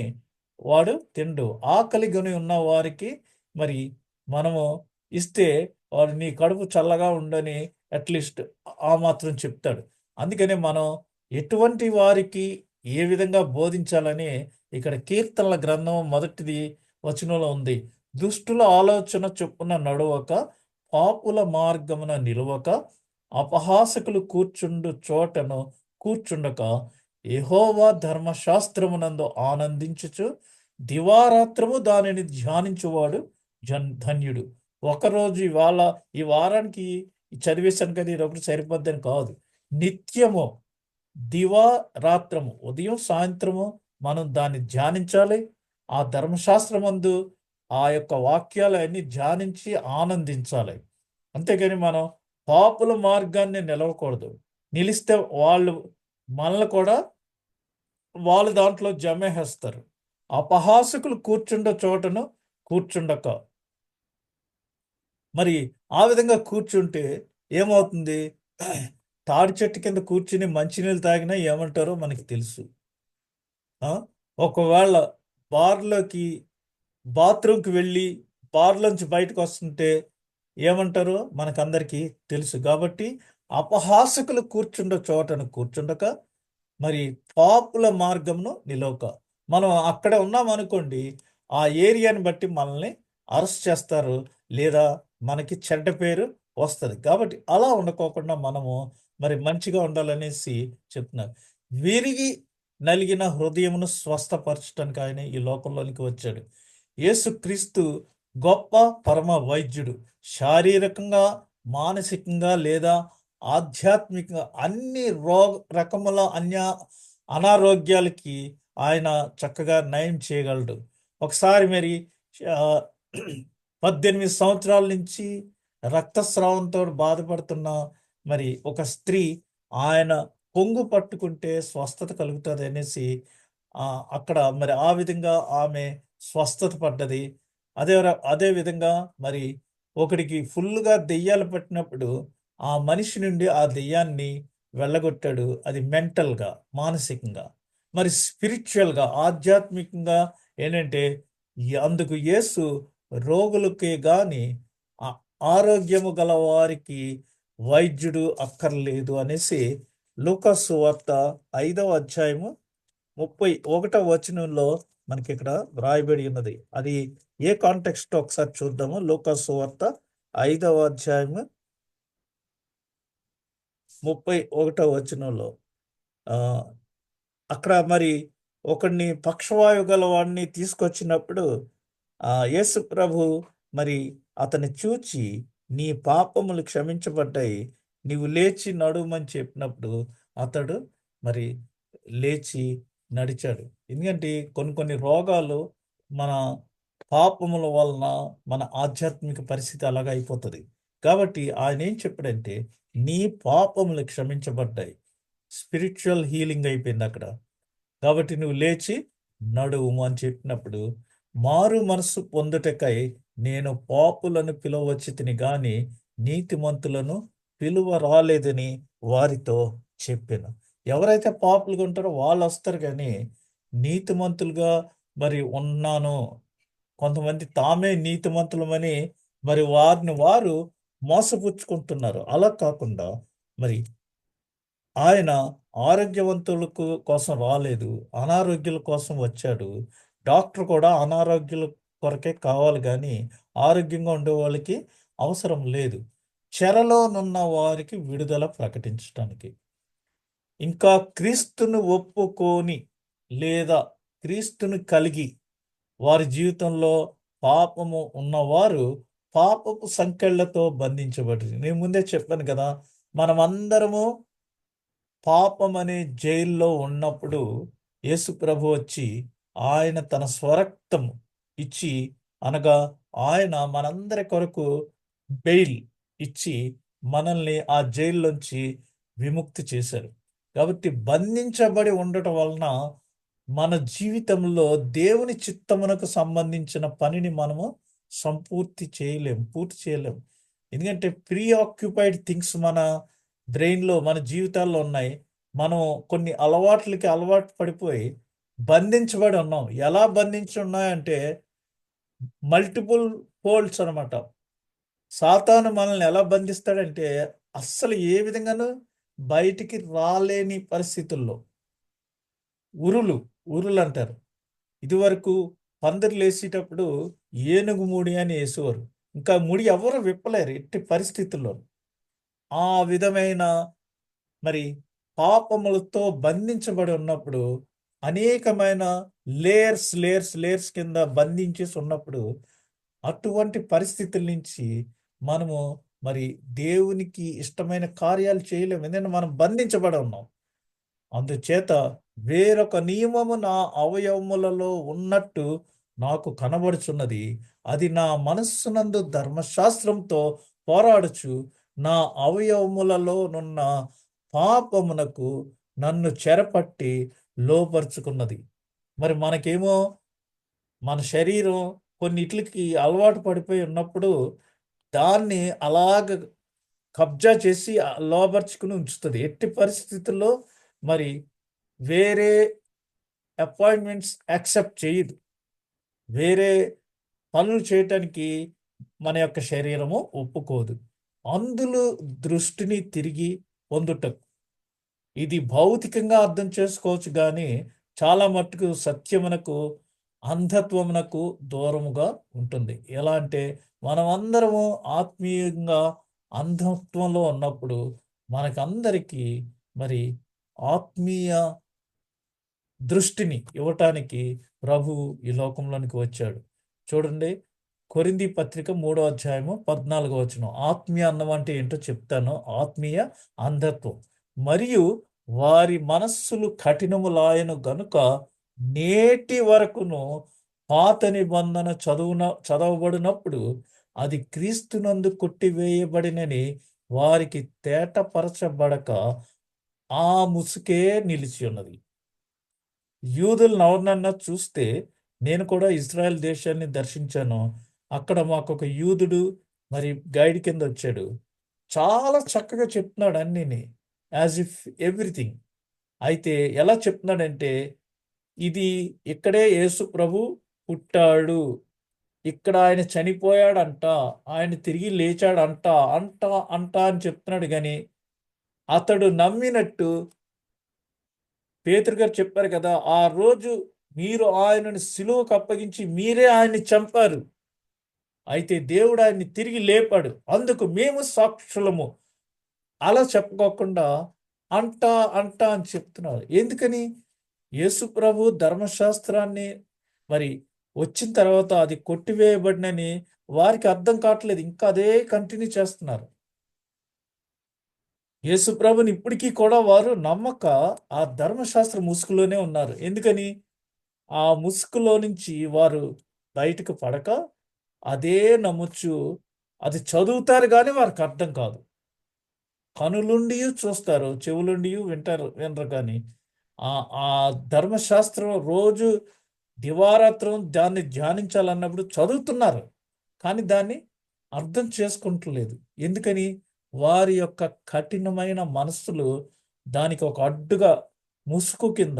S1: వాడు తిండు. ఆకలి కొని ఉన్న వారికి మరి మనము ఇస్తే వాడు నీ కడుపు చల్లగా ఉండని అట్లీస్ట్ ఆ మాత్రం చెప్తాడు. అందుకనే మనం ఎటువంటి వారికి ఏ విధంగా బోధించాలని ఇక్కడ కీర్తనల గ్రంథం మొదటిది వచనంలో ఉంది. దుష్టుల ఆలోచన చొప్పున నడవక, పాపుల మార్గమున నిలవక, అపహాసకులు కూర్చుండు చోటను కూర్చుండక, యెహోవా ధర్మశాస్త్రమునందు ఆనందించుచు దివారాత్రము దానిని ధ్యానించువాడు ధన్యుడు. ఒకరోజు ఇవాళ ఈ వారానికి చదివేశాను కదా, ఇది ఒకటి సరిపోద్దని కాదు. నిత్యము దివారాత్రము ఉదయం సాయంత్రము మనం దాన్ని ధ్యానించాలి. ఆ ధర్మశాస్త్రమందు ఆ యొక్క వాక్యాలు అన్ని ధ్యానించి ఆనందించాలి. అంతేగాని మనం పాపుల మార్గాన్ని నిలవకూడదు. నిలిస్తే వాళ్ళు మనల్ని కూడా వాళ్ళు దాంట్లో జమేస్తారు. అపహాసకులు కూర్చుండ చోటను కూర్చుండక, మరి ఆ విధంగా కూర్చుంటే ఏమవుతుంది? తాడి చెట్టు కింద కూర్చుని మంచినీళ్ళు తాగినా ఏమంటారో మనకి తెలుసు. ఒకవేళ బార్లోకి బాత్రూమ్కి వెళ్ళి బార్లోంచి బయటకు వస్తుంటే ఏమంటారో మనకందరికీ తెలుసు. కాబట్టి అపహాసకులు కూర్చుండ చోటను కూర్చుండక, మరి పాపుల మార్గంను నిలవక. మనం అక్కడ ఉన్నాం అనుకోండి, ఆ ఏరియాని బట్టి మనల్ని అరెస్ట్ చేస్తారు, లేదా మనకి చెడ్డ పేరు వస్తుంది. కాబట్టి అలా ఉండకోకుండా మనము మరి మంచిగా ఉండాలనేసి చెప్తున్నారు. విరిగి నలిగిన హృదయమును స్వస్థపరచడానికి ఆయన ఈ లోకంలోనికి వచ్చాడు. యేసుక్రీస్తు గొప్ప పరమ వైద్యుడు. శారీరకంగా, మానసికంగా లేదా ఆధ్యాత్మికంగా అన్ని రకముల అనారోగ్యాలకి ఆయన చక్కగా నయం చేయగలడు. ఒకసారి మరి 18 సంవత్సరాల నుంచి రక్తస్రావంతో బాధపడుతున్న మరి ఒక స్త్రీ ఆయన కొంగు పట్టుకుంటే స్వస్థత కలుగుతుంది అనేసి అక్కడ మరి ఆ విధంగా ఆమె స్వస్థత పడ్డది. అదే విధంగా మరి ఒకడికి ఫుల్గా దెయ్యాలు పట్టినప్పుడు ఆ మనిషి నుండి ఆ దెయ్యాన్ని వెళ్ళగొట్టాడు. అది మెంటల్గా, మానసికంగా. మరి స్పిరిచువల్గా, ఆధ్యాత్మికంగా ఏంటంటే అందుకు యేసు రోగులకే గాని ఆరోగ్యము గల వారికి వైద్యుడు అక్కర్లేదు అనేసి లూకా సువార్త 5వ అధ్యాయము 31వ వచనంలో మనకి ఇక్కడ వ్రాయబడి ఉన్నది. అది ఏ కాంటెక్స్ట్ ఒకసారి చూద్దాము. లూకా సువార్త 5వ అధ్యాయము 31వ వచనంలో అక్కడ మరి ఒకడిని పక్షవాయు గల వాడిని తీసుకొచ్చినప్పుడు యేసు ప్రభు మరి అతన్ని చూచి, నీ పాపములు క్షమించబడ్డాయి, నీవు లేచి నడుమని చెప్పినప్పుడు అతడు మరి లేచి నడిచాడు. ఎందుకంటే కొన్ని రోగాలు మన పాపముల వలన మన ఆధ్యాత్మిక పరిస్థితి అలాగ అయిపోతుంది. కాబట్టి ఆయన ఏం చెప్పాడంటే, నీ పాపములు క్షమించబడ్డాయి. స్పిరిచువల్ హీలింగ్ అయిపోయింది అక్కడ. కాబట్టి నువ్వు లేచి నడువు అని చెప్పినప్పుడు, మారు మనసు పొందుటకై నేను పాపులను పిలువచ్చి తిని గాని నీతిమంతులను పిలువ రాలేదని వారితో చెప్పాను. ఎవరైతే పాపులుగా ఉంటారో వాళ్ళు వస్తారు, కానీ నీతిమంతులుగా మరి ఉన్నాను, కొంతమంది తామే నీతిమంతులమని మరి వారిని వారు మోసపుచ్చుకుంటున్నారు. అలా కాకుండా మరి ఆయన ఆరోగ్యవంతులకు కోసం రాలేదు, అనారోగ్యుల కోసం వచ్చాడు. డాక్టర్ కూడా అనారోగ్యుల కొరకే కావాలి, కానీ ఆరోగ్యంగా ఉండే వాళ్ళకి అవసరం లేదు. చెరలోనున్న వారికి విడుదల ప్రకటించడానికి, ఇంకా క్రీస్తును ఒప్పుకొని లేదా క్రీస్తును కలిగి వారి జీవితంలో పాపము ఉన్నవారు పాపపు సంకెళ్లతో బంధించబడి, నేను ముందే చెప్పాను కదా, మనమందరము పాపం అనే జైల్లో ఉన్నప్పుడు యేసు ప్రభు వచ్చి ఆయన తన స్వరక్తము ఇచ్చి, అనగా ఆయన మనందరి కొరకు బెయిల్ ఇచ్చి మనల్ని ఆ జైల్లోంచి విముక్తి చేశారు. కాబట్టి బంధించబడి ఉండటం వలన మన జీవితంలో దేవుని చిత్తమునకు సంబంధించిన పనిని మనము పూర్తి చేయలేం. ఎందుకంటే ప్రీ ఆక్యుపైడ్ థింగ్స్ మన బ్రెయిన్లో, మన జీవితాల్లో ఉన్నాయి. మనం కొన్ని అలవాట్లకి అలవాటు పడిపోయి బంధించబడి ఉన్నాం. ఎలా బంధించి ఉన్నాయంటే మల్టిపుల్ ఫోల్డ్స్ అనమాట. సాతాను మనల్ని ఎలా బంధిస్తాడంటే అస్సలు ఏ విధంగానూ బయటికి రాలేని పరిస్థితుల్లో ఉరులు ఉరులు అంటారు. ఇదివరకు పందిర్లు వేసేటప్పుడు ఏనుగు ముడి అని వేసేవారు. ఇంకా ముడి ఎవరు విప్పలేరు ఎట్టి పరిస్థితుల్లో. ఆ విధమైన మరి పాపములతో బంధించబడి ఉన్నప్పుడు, అనేకమైన లేయర్స్ లేయర్స్ లేయర్స్ కింద బంధించేసి ఉన్నప్పుడు, అటువంటి పరిస్థితుల నుంచి మనము మరి దేవునికి ఇష్టమైన కార్యాలు చేయలేము. ఎందుకంటే మనం బంధించబడి ఉన్నాం. అందుచేత వేరొక నియమము నా అవయవములలో ఉన్నట్టు నాకు కనబడుచున్నది. అది నా మనస్సునందు ధర్మశాస్త్రంతో పోరాడుచు నా అవయవములలోనున్న పాపమునకు నన్ను చెరపట్టి లోపరుచుకున్నది. మరి మనకేమో మన శరీరం కొన్నిట్లకి అలవాటు పడిపోయి ఉన్నప్పుడు దాన్ని అలాగ కబ్జా చేసి లోపరుచుకుని ఉంచుతుంది. ఎట్టి పరిస్థితుల్లో మరి వేరే అపాయింట్మెంట్స్ యాక్సెప్ట్ చేయదు. వేరే పనులు చేయటానికి మన యొక్క శరీరము ఒప్పుకోదు. అందులో దృష్టిని తిరిగి పొందుటకు ఇది భౌతికంగా అర్థం చేసుకోవచ్చు, కానీ చాలా మట్టుకు సత్యమునకు అంధత్వమునకు దూరముగా ఉంటుంది. ఎలా అంటే మనమందరము ఆత్మీయంగా అంధత్వంలో ఉన్నప్పుడు మనకందరికీ మరి ఆత్మీయ దృష్టిని ఇవ్వటానికి ప్రభువు ఈ లోకంలోనికి వచ్చాడు. చూడండి, కొరింథీ పత్రిక 3వ అధ్యాయము 14వ వచనం. ఆత్మీయ అన్నం అంటే ఏంటో చెప్తాను. ఆత్మీయ అంధత్వం. మరియు వారి మనస్సులు కఠినములాయను గనుక నేటి వరకును పాత నిబంధన చదవబడినప్పుడు అది క్రీస్తునందు కొట్టివేయబడినని వారికి తేటపరచబడక ఆ ముసుకే నిలిచి ఉన్నది. యూదులను ఎవరినన్నా చూస్తే, నేను కూడా ఇజ్రాయెల్ దేశాన్ని దర్శించాను. అక్కడ మాకు ఒక యూదుడు మరి గైడ్ కింద వచ్చాడు. చాలా చక్కగా చెప్తున్నాడు అన్నీని, యాజ్ ఇఫ్ ఎవ్రీథింగ్. అయితే ఎలా చెప్తున్నాడంటే, ఇది ఇక్కడే యేసు ప్రభు పుట్టాడు, ఇక్కడ ఆయన చనిపోయాడంట, ఆయన తిరిగి లేచాడంట అంట అంట అని చెప్తున్నాడు. కానీ అతడు నమ్మినట్టు పేతురు గారు చెప్పారు కదా, ఆ రోజు మీరు ఆయనను సిలువకు అప్పగించి మీరే ఆయన్ని చంపారు, అయితే దేవుడు ఆయన్ని తిరిగి లేపాడు, అందుకు మేము సాక్షులము. అలా చెప్పుకోకుండా అంటా అంటా అని చెప్తున్నారు. ఎందుకని? యేసు ప్రభు ధర్మశాస్త్రాన్ని మరి వచ్చిన తర్వాత అది కొట్టివేయబడినని వారికి అర్థం కావట్లేదు. ఇంకా అదే కంటిన్యూ చేస్తున్నారు. యేసు ప్రభుని ఇప్పటికీ కూడా వారు నమ్మక ఆ ధర్మశాస్త్ర ముసుగులోనే ఉన్నారు. ఎందుకని? ఆ ముసుగులో నుంచి వారు బయటకు పడక అదే నమ్ముచు అది చదువుతారు, కానీ వారికి అర్థం కాదు. కనులుండి చూస్తారు, చెవులుండి వినరు. కానీ ఆ ఆ ధర్మశాస్త్రం రోజు దివారాత్రం దాన్ని ధ్యానించాలన్నప్పుడు చదువుతున్నారు, కానీ దాన్ని అర్థం చేసుకుంటలేదు. ఎందుకని? వారి యొక్క కఠినమైన మనస్సులు దానికి ఒక అడ్డుగా, ముసుగు కింద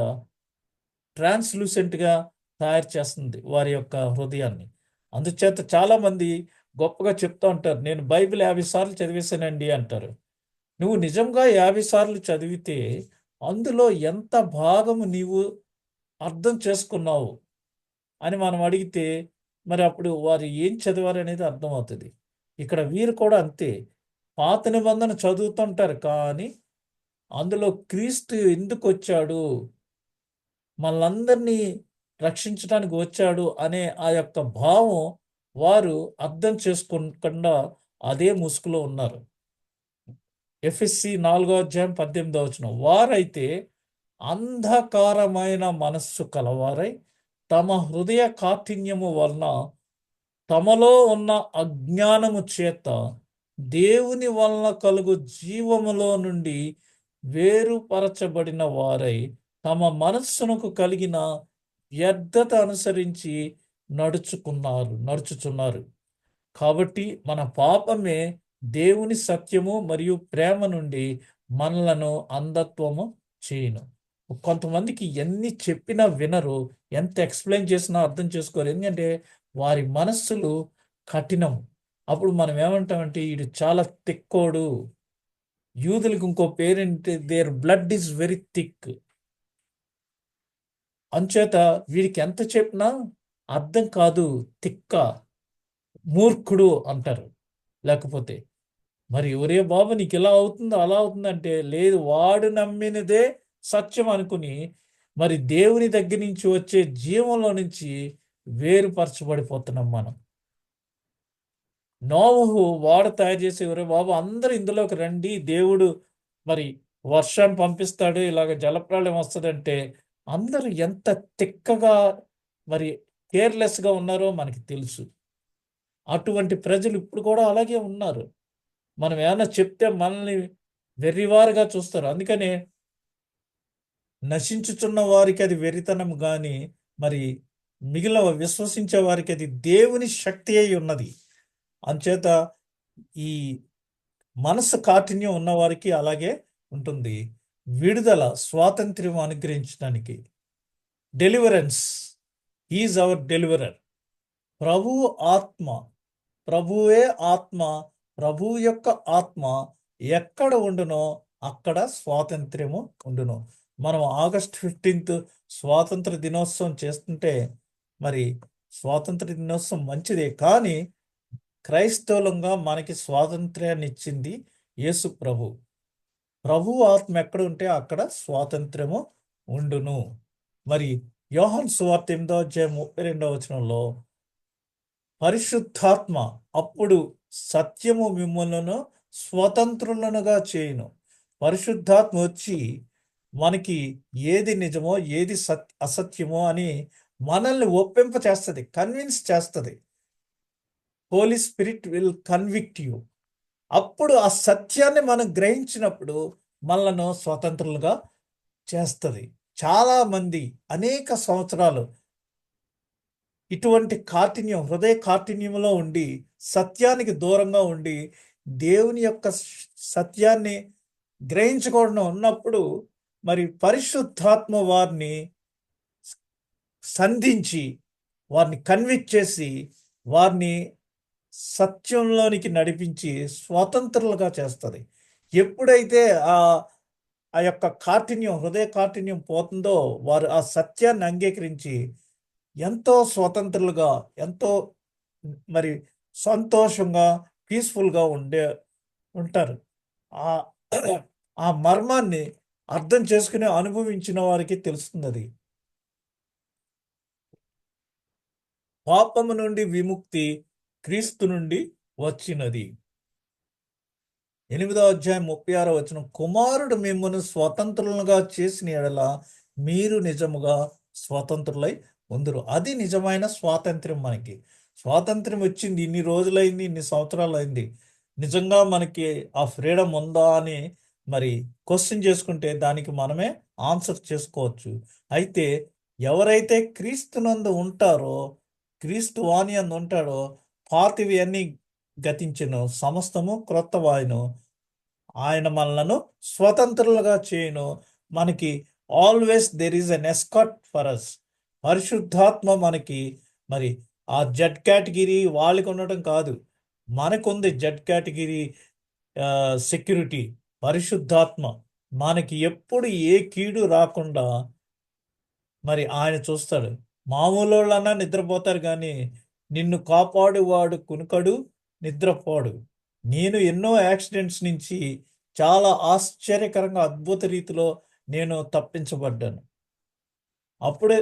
S1: ట్రాన్స్లూసెంట్గా తయారు చేస్తుంది వారి యొక్క హృదయాన్ని. అందుచేత చాలామంది గొప్పగా చెప్తూ ఉంటారు, నేను బైబిల్ 50 సార్లు చదివేశానండి అంటారు. నువ్వు నిజంగా 50 సార్లు చదివితే అందులో ఎంత భాగము నీవు అర్థం చేసుకున్నావు అని మనం అడిగితే, మరి అప్పుడు వారు ఏం చదివారు అనేది అర్థమవుతుంది. ఇక్కడ వీరు కూడా అంతే, పాత నిబంధన చదువుతుంటారు, కానీ అందులో క్రీస్తు ఎందుకు వచ్చాడు, మనలందరినీ రక్షించడానికి వచ్చాడు అనే ఆ యొక్క భావం వారు అర్థం చేసుకోకుండా అదే ముసుగులో ఉన్నారు. ఎఫెసీ 4వ అధ్యాయం 18వ వచనం. వారైతే అంధకారమైన మనస్సు కలవారై తమ హృదయ కాఠిన్యము వలన తమలో ఉన్న అజ్ఞానము చేత దేవుని వలన కలుగు జీవములో నుండి వేరుపరచబడిన వారై తమ మనస్సునకు కలిగిన వ్యర్థత అనుసరించి నడుచుచున్నారు. కాబట్టి మన పాపమే దేవుని సత్యము మరియు ప్రేమ నుండి మనలను అంధత్వము చేయను. కొంతమందికి ఎన్ని చెప్పినా వినరు, ఎంత ఎక్స్ప్లెయిన్ చేసినా అర్థం చేసుకోరు. ఎందుకంటే వారి మనస్సులు కఠినం. అప్పుడు మనం ఏమంటామంటే, వీడు చాలా తిక్కోడు, యూదులకు ఇంకో పేరేంటి, there blood is very thick. అంచేత వీడికి ఎంత చెప్పినా అర్థం కాదు, తిక్క, మూర్ఖుడు అంటారు. లేకపోతే మరి ఒరే బాబు నీకు ఇలా అవుతుందో అలా అవుతుందంటే, లేదు వాడు నమ్మినదే సత్యం అనుకుని మరి దేవుని దగ్గర నుంచి వచ్చే జీవంలో నుంచి వేరుపరచబడిపోతున్నాం మనం. నోవహు వాడు తయారు చేసే, ఒరే బాబు అందరూ ఇందులోకి రండి, దేవుడు మరి వర్షాన్ని పంపిస్తాడు, ఇలాగ జలప్రళయం వస్తుందంటే అందరూ ఎంత తిక్కగా మరి కేర్లెస్గా ఉన్నారో మనకి తెలుసు. అటువంటి ప్రజలు ఇప్పుడు కూడా అలాగే ఉన్నారు. మనం ఏమైనా చెప్తే మనల్ని వెర్రివారుగా చూస్తారు. అందుకనే నశించుచున్న వారికి అది వెర్రితనం గాని, మరి మిగిలిన విశ్వసించే వారికి అది దేవుని శక్తి అయి ఉన్నది. అంచేత ఈ మనసు కాఠిన్యం ఉన్న వారికి అలాగే ఉంటుంది. విడుదల, స్వాతంత్ర్యం అనుగ్రహించడానికి, డెలివరెన్స్, ఈజ్ అవర్ డెలివరర్. ప్రభువు ఆత్మ, ప్రభువే ఆత్మ, ప్రభువు యొక్క ఆత్మ ఎక్కడ ఉండునో అక్కడ స్వాతంత్ర్యము ఉండును. మనం ఆగస్ట్ 15 స్వాతంత్ర దినోత్సవం చేస్తుంటే మరి స్వాతంత్ర దినోత్సవం మంచిదే, కానీ క్రైస్తవులంగా మనకి స్వాతంత్ర్యాన్ని ఇచ్చింది యేసు ప్రభు. ప్రభు ఆత్మ ఎక్కడ ఉంటే అక్కడ స్వాతంత్ర్యము ఉండును. మరి యోహాను సువార్త 8:32 పరిశుద్ధాత్మ అప్పుడు సత్యము మిమ్మలను స్వతంత్రులనుగా చేయును. పరిశుద్ధాత్మ వచ్చి మనకి ఏది నిజమో ఏది అసత్యమో అని మనల్ని ఒప్పింప చేస్తుంది, కన్విన్స్ చేస్తుంది. Holy spirit will convict you. అప్పుడు ఆ సత్యాన్ని మనం గ్రహించినప్పుడు మనలను స్వతంత్రులుగా చేస్తుంది. చాలా మంది అనేక సంవత్సరాలు ఇటువంటి కాఠిన్యం, హృదయ కాఠిన్యంలో ఉండి సత్యానికి దూరంగా ఉండి దేవుని యొక్క సత్యాన్ని గ్రహించకుండా ఉన్నప్పుడు మరి పరిశుద్ధాత్మ వారిని సంధించి వారిని కన్విక్ట్ చేసి వారిని సత్యంలోనికి నడిపించి స్వతంత్రులుగా చేస్తుంది. ఎప్పుడైతే ఆ ఆ యొక్క కాఠిన్యం, హృదయ కాఠిన్యం పోతుందో వారు ఆ సత్యాన్ని అంగీకరించి ఎంతో స్వతంత్రులుగా, ఎంతో మరి సంతోషంగా, పీస్ఫుల్గా ఉంటారు. ఆ ఆ మర్మాన్ని అర్థం చేసుకుని అనుభవించిన వారికి తెలుస్తుంది. అది పాపము నుండి విముక్తి క్రీస్తు నుండి వచ్చినది. 8:36 కుమారుడు మిమ్మల్ని స్వతంత్రులుగా చేసిన ఎడల మీరు నిజముగా స్వతంత్రులై ఉందరు. అది నిజమైన స్వాతంత్ర్యం. మనకి స్వాతంత్ర్యం వచ్చింది, ఇన్ని రోజులైంది, ఇన్ని సంవత్సరాలు అయింది. నిజంగా మనకి ఆ ఫ్రీడమ్ ఉందా అని మరి క్వశ్చన్ చేసుకుంటే దానికి మనమే ఆన్సర్ చేసుకోవచ్చు. అయితే ఎవరైతే క్రీస్తునందు ఉంటారో, క్రీస్తు వాణి అందు ఉంటాడో, పాతివి అన్ని గతించెను, సమస్తము క్రొత్త వాయును. ఆయన మనలను స్వతంత్రులుగా చేయను. మనకి always there is an escort for us. పరిశుద్ధాత్మ మనకి మరి ఆ జెడ్ కేటగిరీ వాళ్ళకి ఉండటం కాదు, మనకుంది జెడ్ కేటగిరీ సెక్యూరిటీ. పరిశుద్ధాత్మ మనకి ఎప్పుడు ఏ కీడు రాకుండా మరి ఆయన చూస్తాడు. మామూలు వాళ్ళన్నా నిద్రపోతారు, కానీ నిన్ను కాపాడువాడు కునుకడు, నిద్రపోడు. నేను ఎన్నో యాక్సిడెంట్స్ నుంచి చాలా ఆశ్చర్యకరంగా, అద్భుత రీతిలో నేను తప్పించబడ్డాను. అప్పుడే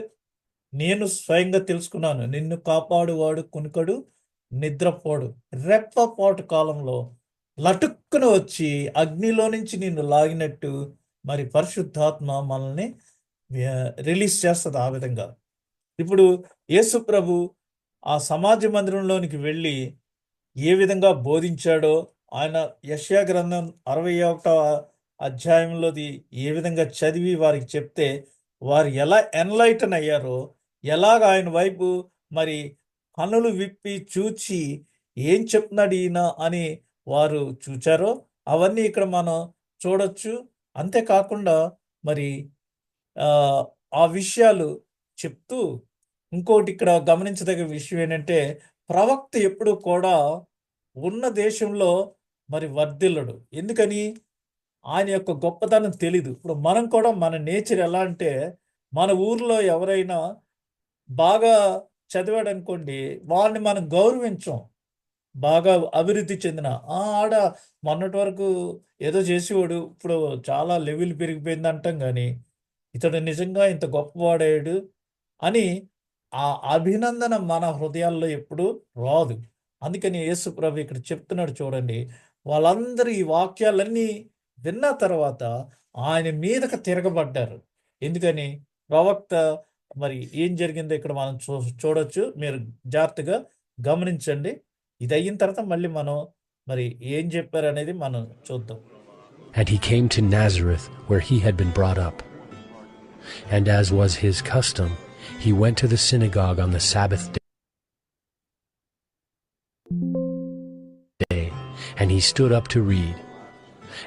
S1: నేను స్వయంగా తెలుసుకున్నాను, నిన్ను కాపాడువాడు కునుకడు, నిద్రపోడు. రెప్పపాటు కాలంలో లటుక్కున వచ్చి అగ్నిలో నుంచి నిన్ను లాగినట్టు మరి పరిశుద్ధాత్మ మనల్ని రిలీజ్ చేస్తుంది. ఆ విధంగా ఇప్పుడు యేసు ప్రభు ఆ సమాజ మందిరంలోనికి వెళ్ళి ఏ విధంగా బోధించాడో, ఆయన యెషయా గ్రంథం 61వ అధ్యాయంలోది ఏ విధంగా చదివి వారికి చెప్తే వారు ఎలా ఎన్లైటన్ అయ్యారో, ఎలాగ ఆయన వైపు మరి కన్నులు విప్పి చూచి ఏం చెప్తున్నాడు ఈయన అని వారు చూచారో, అవన్నీ ఇక్కడ మనం చూడొచ్చు. అంతేకాకుండా మరి ఆ విషయాలు చెప్తూ ఇంకోటి ఇక్కడ గమనించదగ్గ విషయం ఏంటంటే, ప్రవక్త ఎప్పుడు కూడా ఉన్న దేశంలో మరి వర్ధిల్లడు. ఎందుకని? ఆయన యొక్క గొప్పతనం తెలీదు. ఇప్పుడు మనం కూడా మన నేచర్ ఎలా అంటే, మన ఊర్లో ఎవరైనా బాగా చదివాడు అనుకోండి, వాళ్ళని మనం గౌరవించం. బాగా అభివృద్ధి చెందిన ఆడ మొన్నటి వరకు ఏదో చేసేవాడు, ఇప్పుడు చాలా లెవెల్ పెరిగిపోయింది అంటాం కానీ, ఇతడు నిజంగా ఇంత గొప్పవాడాడు అని ఆ అభినందన మన హృదయాల్లో ఎప్పుడు రాదు. అందుకని యేసు ప్రభు ఇక్కడ చెప్తున్నాడు చూడండి. వాళ్ళందరూ ఈ వాక్యాలన్నీ విన్న తర్వాత ఆయన మీదకి తిరగబడ్డారు. ఎందుకని? ప్రవక్త మరి ఏం జరిగిందో ఇక్కడ మనం చూడొచ్చు. మీరు జాగ్రత్తగా గమనించండి. ఇది అయిన తర్వాత మళ్ళీ మనం మరి ఏం చెప్పారనేది మనం చూద్దాం.
S2: And he came to Nazareth, where he had been brought up. And as was his custom, he went to the synagogue on the Sabbath day, and he stood up to read.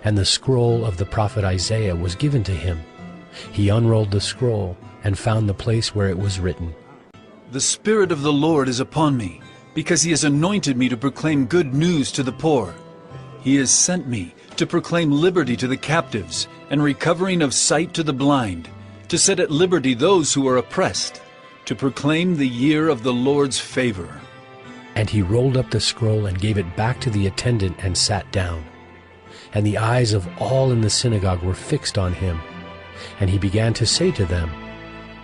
S2: And the scroll of the prophet Isaiah was given to him. He unrolled the scroll and found the place where it was written,
S3: "The Spirit of the Lord is upon me, because he has anointed me to proclaim good news to the poor. He has sent me to proclaim liberty to the captives and recovering of sight to the blind, to set at liberty those who are oppressed, to proclaim the year of the Lord's favor."
S2: And he rolled up the scroll and gave it back to the attendant and sat down. And the eyes of all in the synagogue were fixed on him. And he began to say to them,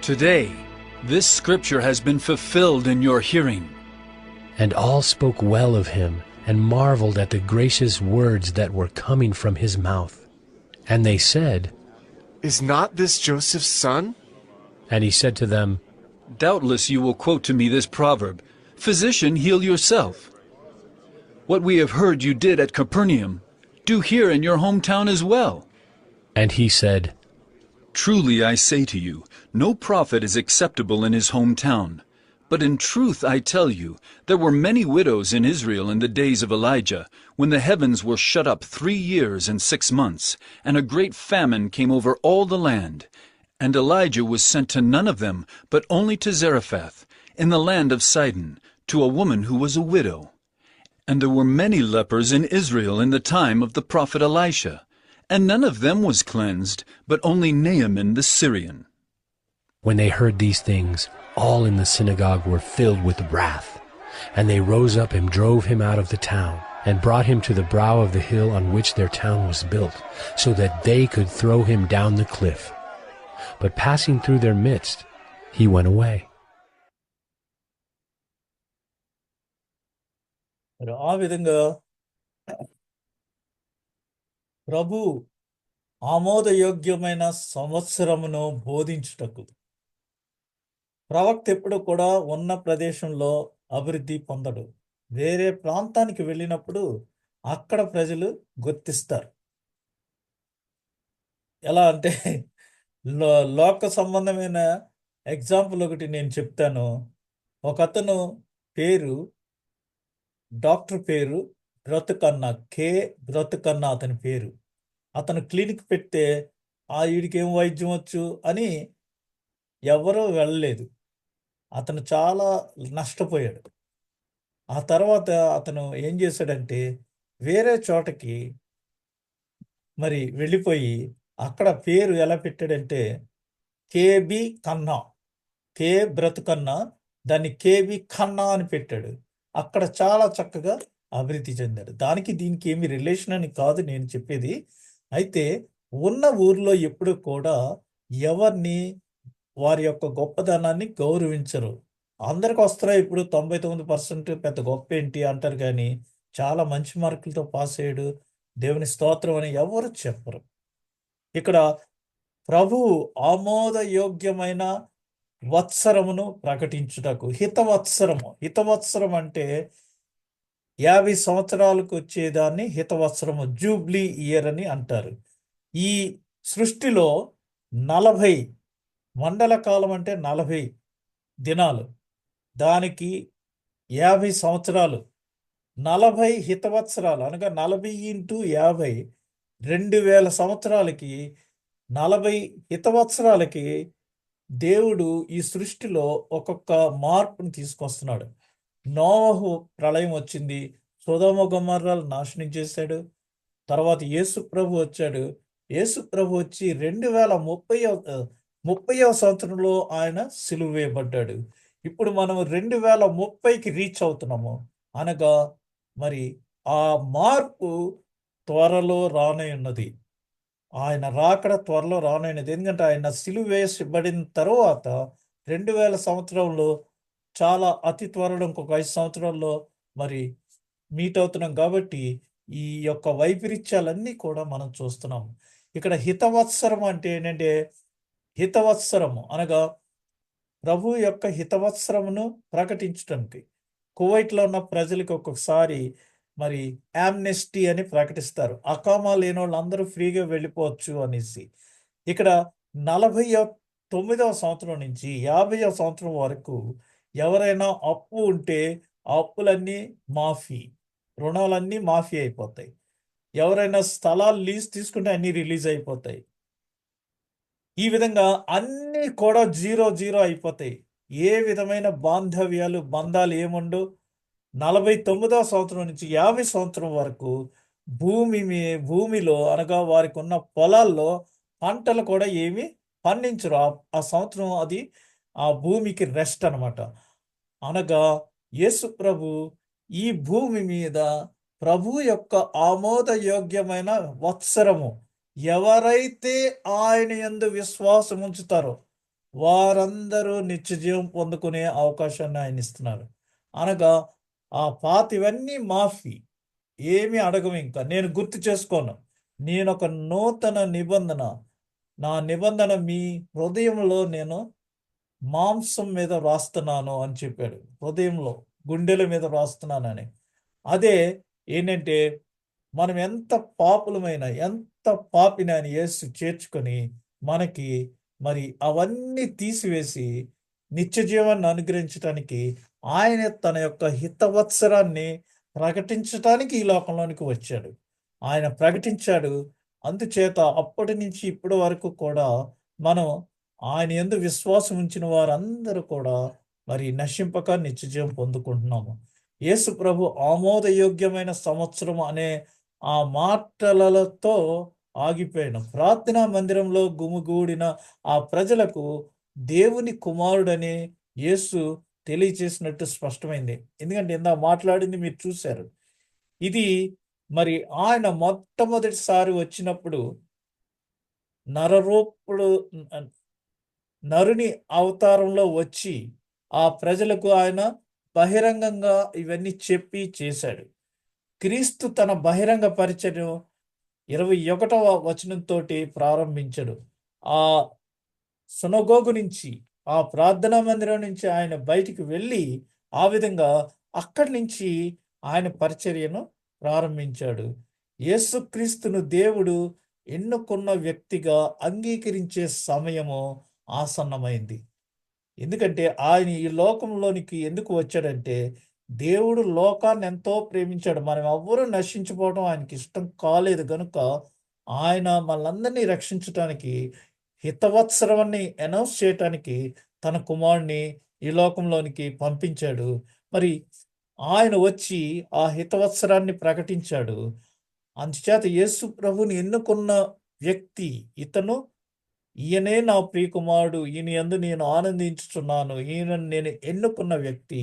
S3: "Today this scripture has been fulfilled in your hearing."
S2: And all spoke well of him, and marveled at the gracious words that were coming from his mouth. And they said,
S4: "Is not this Joseph's son?"
S2: And he said to them,
S3: Doubtless you will quote to me this proverb, "Physician, heal yourself." What we have heard you did at Capernaum, do here in your hometown as well.
S2: And he said,
S3: Truly I say to you, no prophet is acceptable in his hometown. But in truth I tell you, there were many widows in Israel in the days of Elijah, when the heavens were shut up 3 years and 6 months, and a great famine came over all the land. And Elijah was sent to none of them, but only to Zarephath, in the land of Sidon, to a woman who was a widow. And there were many lepers in Israel in the time of the prophet Elisha, and none of them was cleansed, but only Naaman the Syrian.
S2: When they heard these things, all in the synagogue were filled with wrath. And they rose up and drove him out of the town, and brought him to the brow of the hill on which their town was built, so that they could throw him down the cliff. But passing through their midst, he went away.
S1: మరి ఆ విధంగా ప్రభు ఆమోదయోగ్యమైన సంవత్సరమును బోధించుటకు ప్రవక్త ఎప్పుడు కూడా ఉన్న ప్రదేశంలో అభివృద్ధి పొందడు. వేరే ప్రాంతానికి వెళ్ళినప్పుడు అక్కడ ప్రజలు గుర్తిస్తారు. ఎలా అంటే లోక సంబంధమైన ఎగ్జాంపుల్ ఒకటి నేను చెప్తాను. ఒక అతను పేరు, డాక్టర్ పేరు బ్రతుకన్న, కే బ్రతుకన్న అతని పేరు. అతను క్లినిక్ పెడితే వీడికి ఏం వైద్యం వచ్చు అని ఎవరూ వెళ్ళలేదు. అతను చాలా నష్టపోయాడు. ఆ తర్వాత అతను ఏం చేశాడంటే వేరే చోటకి మరి వెళ్ళిపోయి అక్కడ పేరు ఎలా పెట్టాడంటే కేబి కన్నా, కే బ్రతుకన్నా, దాన్ని కేబి ఖన్నా అని పెట్టాడు. అక్కడ చాలా చక్కగా అభివృద్ధి చెందాడు. దానికి దీనికి ఏమి రిలేషన్ అని కాదు నేను చెప్పేది. అయితే ఉన్న ఊర్లో ఎప్పుడు కూడా ఎవరిని వారి యొక్క గొప్పదనాన్ని గౌరవించరు. అందరికి వస్తున్నాయి ఇప్పుడు 99% పెద్ద గొప్ప ఏంటి అంటారు, కానీ చాలా మంచి మార్కులతో పాస్ అయ్యాడు, దేవుని స్తోత్రం అని ఎవరు చెప్పరు. ఇక్కడ ప్రభు ఆమోదయోగ్యమైన వత్సరమును ప్రకటించుటకు, హితవత్సరం అంటే 50 సంవత్సరాలకు వచ్చేదాన్ని హితవత్సరము, జూబ్లీ ఇయర్ అని అంటారు. ఈ సృష్టిలో 40 మండల కాలం అంటే 40 దినాలు, దానికి 50 సంవత్సరాలు, 40 హితవత్సరాలు అనగా 40 × 50 2000 సంవత్సరాలకి, 40 హితవత్సరాలకి దేవుడు ఈ సృష్టిలో ఒక్కొక్క మార్పుని తీసుకొస్తున్నాడు. నోవహు ప్రళయం వచ్చింది, సొదొమ గొమొర్రాలు నాశనం చేశాడు. తర్వాత యేసు ప్రభు వచ్చాడు. యేసు ప్రభు వచ్చి 2030వ సంవత్సరంలో ఆయన సిలువ వేయబడ్డాడు. ఇప్పుడు మనం 2030కి రీచ్ అవుతున్నాము. అనగా మరి ఆ మార్పు త్వరలో రానయున్నది. ఆయన రాకడ త్వరలో రానైనది. ఎందుకంటే ఆయన సిలువ వేయబడిన తరువాత 2000 సంవత్సరంలో చాలా అతి త్వరలో ఇంకొక 5 సంవత్సరాల్లో మరి మీట్ అవుతున్నాం కాబట్టి ఈ యొక్క వైపరీత్యాలన్నీ కూడా మనం చూస్తున్నాం. ఇక్కడ హితవత్సరం అంటే ఏంటంటే హితవత్సరము అనగా ప్రభు యొక్క హితవత్సరమును ప్రకటించటానికి కువైట్లో ఉన్న ప్రజలకు ఒక్కొక్కసారి మరి యామ్నెస్టీ అని ప్రకటిస్తారు. అకామా లేని వాళ్ళందరూ ఫ్రీగా వెళ్ళిపోవచ్చు అనేసి. ఇక్కడ 49వ సంవత్సరం నుంచి 50వ సంవత్సరం వరకు ఎవరైనా అప్పు ఉంటే ఆ అప్పులన్నీ మాఫీ, రుణాలన్నీ మాఫీ అయిపోతాయి. ఎవరైనా స్థలాలు లీజ్ తీసుకుంటే అన్నీ రిలీజ్ అయిపోతాయి. ఈ విధంగా అన్నీ కూడా జీరో జీరో అయిపోతాయి. ఏ విధమైన బంధాలు ఏముండవు. 49వ సంవత్సరం నుంచి 50 సంవత్సరం వరకు భూమిలో అనగా వారికి ఉన్న పొలాల్లో పంటలు కూడా ఏమి పండించరు. ఆ సంవత్సరం అది ఆ భూమికి రెస్ట్ అన్నమాట. అనగా యేసు ప్రభు ఈ భూమి మీద ప్రభు యొక్క ఆమోదయోగ్యమైన వత్సరము ఎవరైతే ఆయన యందు విశ్వాసం ఉంచుతారో వారందరూ నిత్యజీవం పొందుకునే అవకాశాన్ని ఆయన ఇస్తున్నారు. అనగా ఆ పాతివన్నీ మాఫీ, ఏమి అడగము. ఇంకా నేను గుర్తు చేసుకోను. నేను ఒక నూతన నిబంధన, నా నిబంధన మీ హృదయంలో నేను మాంసం మీద రాస్తున్నాను అని చెప్పాడు. హృదయంలో, గుండెల మీద రాస్తున్నానని. అదే ఏంటంటే మనం ఎంత పాపులమైన ఎంత పాపిని అని యేసు చేర్చుకొని మనకి మరి అవన్నీ తీసివేసి నిత్య జీవాన్ని అనుగ్రహించడానికి ఆయన తన యొక్క హితవత్సరాన్ని ప్రకటించటానికి ఈ లోకంలోనికి వచ్చాడు. ఆయన ప్రకటించాడు. అందుచేత అప్పటి నుంచి ఇప్పటి వరకు కూడా మనం ఆయన యందు విశ్వాసం ఉంచిన వారందరూ కూడా మరి నశింపక నిత్యజీవం పొందుకుంటున్నాము. యేసు ప్రభు ఆమోదయోగ్యమైన సంవత్సరం అనే ఆ మాటలతో ఆగిపోయాను. ప్రార్థనా మందిరంలో గుమిగూడిన ఆ ప్రజలకు దేవుని కుమారుడని యేసు తెలియచేసినట్టు స్పష్టమైంది. ఎందుకంటే ఇందాక మాట్లాడింది మీరు చూశారు. ఇది మరి ఆయన మొట్టమొదటిసారి వచ్చినప్పుడు నరుని అవతారంలో వచ్చి ఆ ప్రజలకు ఆయన బహిరంగంగా ఇవన్నీ చెప్పి చేశాడు. క్రీస్తు తన బహిరంగ పరిచయం 21వ వచనంతో ప్రారంభించాడు. ఆ సునగోగు నుంచి, ఆ ప్రార్థనా మందిరం నుంచి ఆయన బయటికి వెళ్ళి ఆ విధంగా అక్కడి నుంచి ఆయన పరిచర్యను ప్రారంభించాడు. యేసుక్రీస్తును దేవుడు ఎన్నుకున్న వ్యక్తిగా అంగీకరించే సమయము ఆసన్నమైంది. ఎందుకంటే ఆయన ఈ లోకంలోనికి ఎందుకు వచ్చాడంటే దేవుడు లోకాన్ని ఎంతో ప్రేమించాడు. మనం ఎవ్వరూ నశించిపోవడం ఆయనకి ఇష్టం కాలేదు కనుక ఆయన మనల్ని రక్షించటానికి హితవత్సరాన్ని అనౌన్స్ చేయటానికి తన కుమారుని ఈ లోకంలోనికి పంపించాడు. మరి ఆయన వచ్చి ఆ హితవత్సరాన్ని ప్రకటించాడు. అందుచేత యేసు ప్రభుని ఎన్నుకున్న వ్యక్తి ఇతను, ఈయనే నా ప్రియకుమారుడు, ఈయన యందు నేను ఆనందించుచున్నాను, ఈయనను నేను ఎన్నుకున్న వ్యక్తి,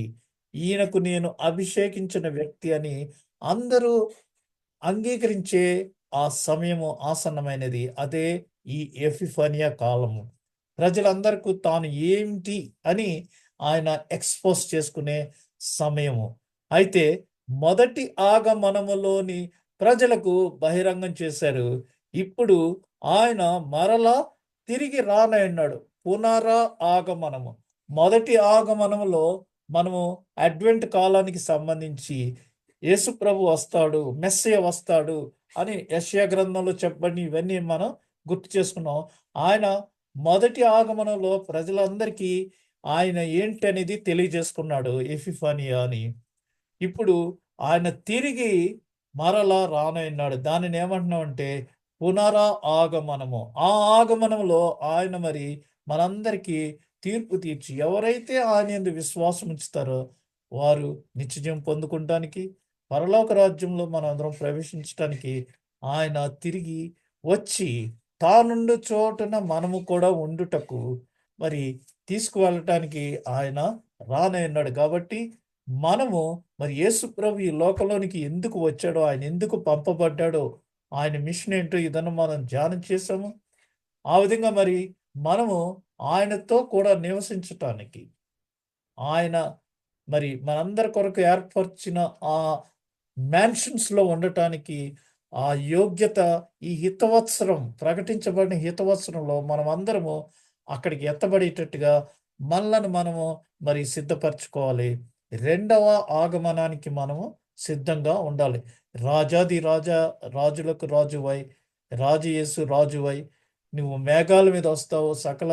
S1: ఈయనకు నేను అభిషేకించిన వ్యక్తి అని అందరూ అంగీకరించే ఆ సమయము ఆసన్నమైనది. అదే ఈ ఎపిఫానియా కాలము. ప్రజలందరికీ తాను ఏంటి అని ఆయన ఎక్స్పోజ్ చేసుకునే సమయము. అయితే మొదటి ఆగమనములోని ప్రజలకు బహిరంగం చేశారు. ఇప్పుడు ఆయన మరలా తిరిగి రానన్నాడు. పునరా ఆగమనము. మొదటి ఆగమనములో మనము అడ్వెంట్ కాలానికి సంబంధించి యేసు ప్రభు వస్తాడు, మెస్సయ వస్తాడు అని యెషయా గ్రంథంలో చెప్పబడి ఇవన్నీ మనం గుర్తు చేసుకున్నాం. ఆయన మొదటి ఆగమనంలో ప్రజలందరికీ ఆయన ఏంటి అనేది తెలియజేసుకున్నాడు, ఎపిఫానియా అని. ఇప్పుడు ఆయన తిరిగి మరలా రానన్నాడు. దానిని ఏమంటున్నామంటే పునరా ఆగమనము. ఆ ఆగమనంలో ఆయన మరి మనందరికీ తీర్పు తీర్చి ఎవరైతే ఆయన యందు విశ్వాసం ఉంచుతారో వారు నిత్యజీవం పొందుకుంటానికి, పరలోక రాజ్యంలో మనం అందరం ప్రవేశించడానికి ఆయన తిరిగి వచ్చి తానుండు చోటున మనము కూడా ఉండుటకు మరి తీసుకువెళ్ళటానికి ఆయన రానయ్యున్నాడు. కాబట్టి మనము మరి యేసు ప్రభు ఈ లోకంలోనికి ఎందుకు వచ్చాడో, ఆయన ఎందుకు పంపబడ్డాడో, ఆయన మిషన్ ఏంటో ఇదನ್ನು మనం ధ్యానం చేసాము. ఆ విధంగా మరి మనము ఆయనతో కూడా నివసించటానికి, ఆయన మరి మనందరి కొరకు ఏర్పరిచిన ఆ మ్యాన్షన్స్‌లో ఉండటానికి ఆ యోగ్యత, ఈ హితవత్సరం ప్రకటించబడిన హితవత్సరంలో మనమందరము అక్కడికి ఎత్తబడేటట్టుగా మనలను మనము మరి సిద్ధపరచుకోవాలి. రెండవ ఆగమనానికి మనము సిద్ధంగా ఉండాలి. రాజాది రాజా, రాజులకు రాజువై, రాజు రాజువై, నువ్వు మేఘాల మీద వస్తావు సకల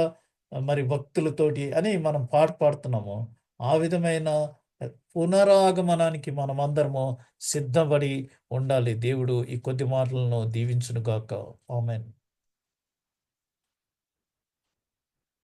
S1: మరి భక్తులతోటి అని మనం పాట పాడుతున్నాము. ఆ విధమైన పునరాగమనానికి మనమందరము సిద్ధపడి ఉండాలి. దేవుడు ఈ కొద్ది మాటలను దీవించును గాక. ఆమేన్.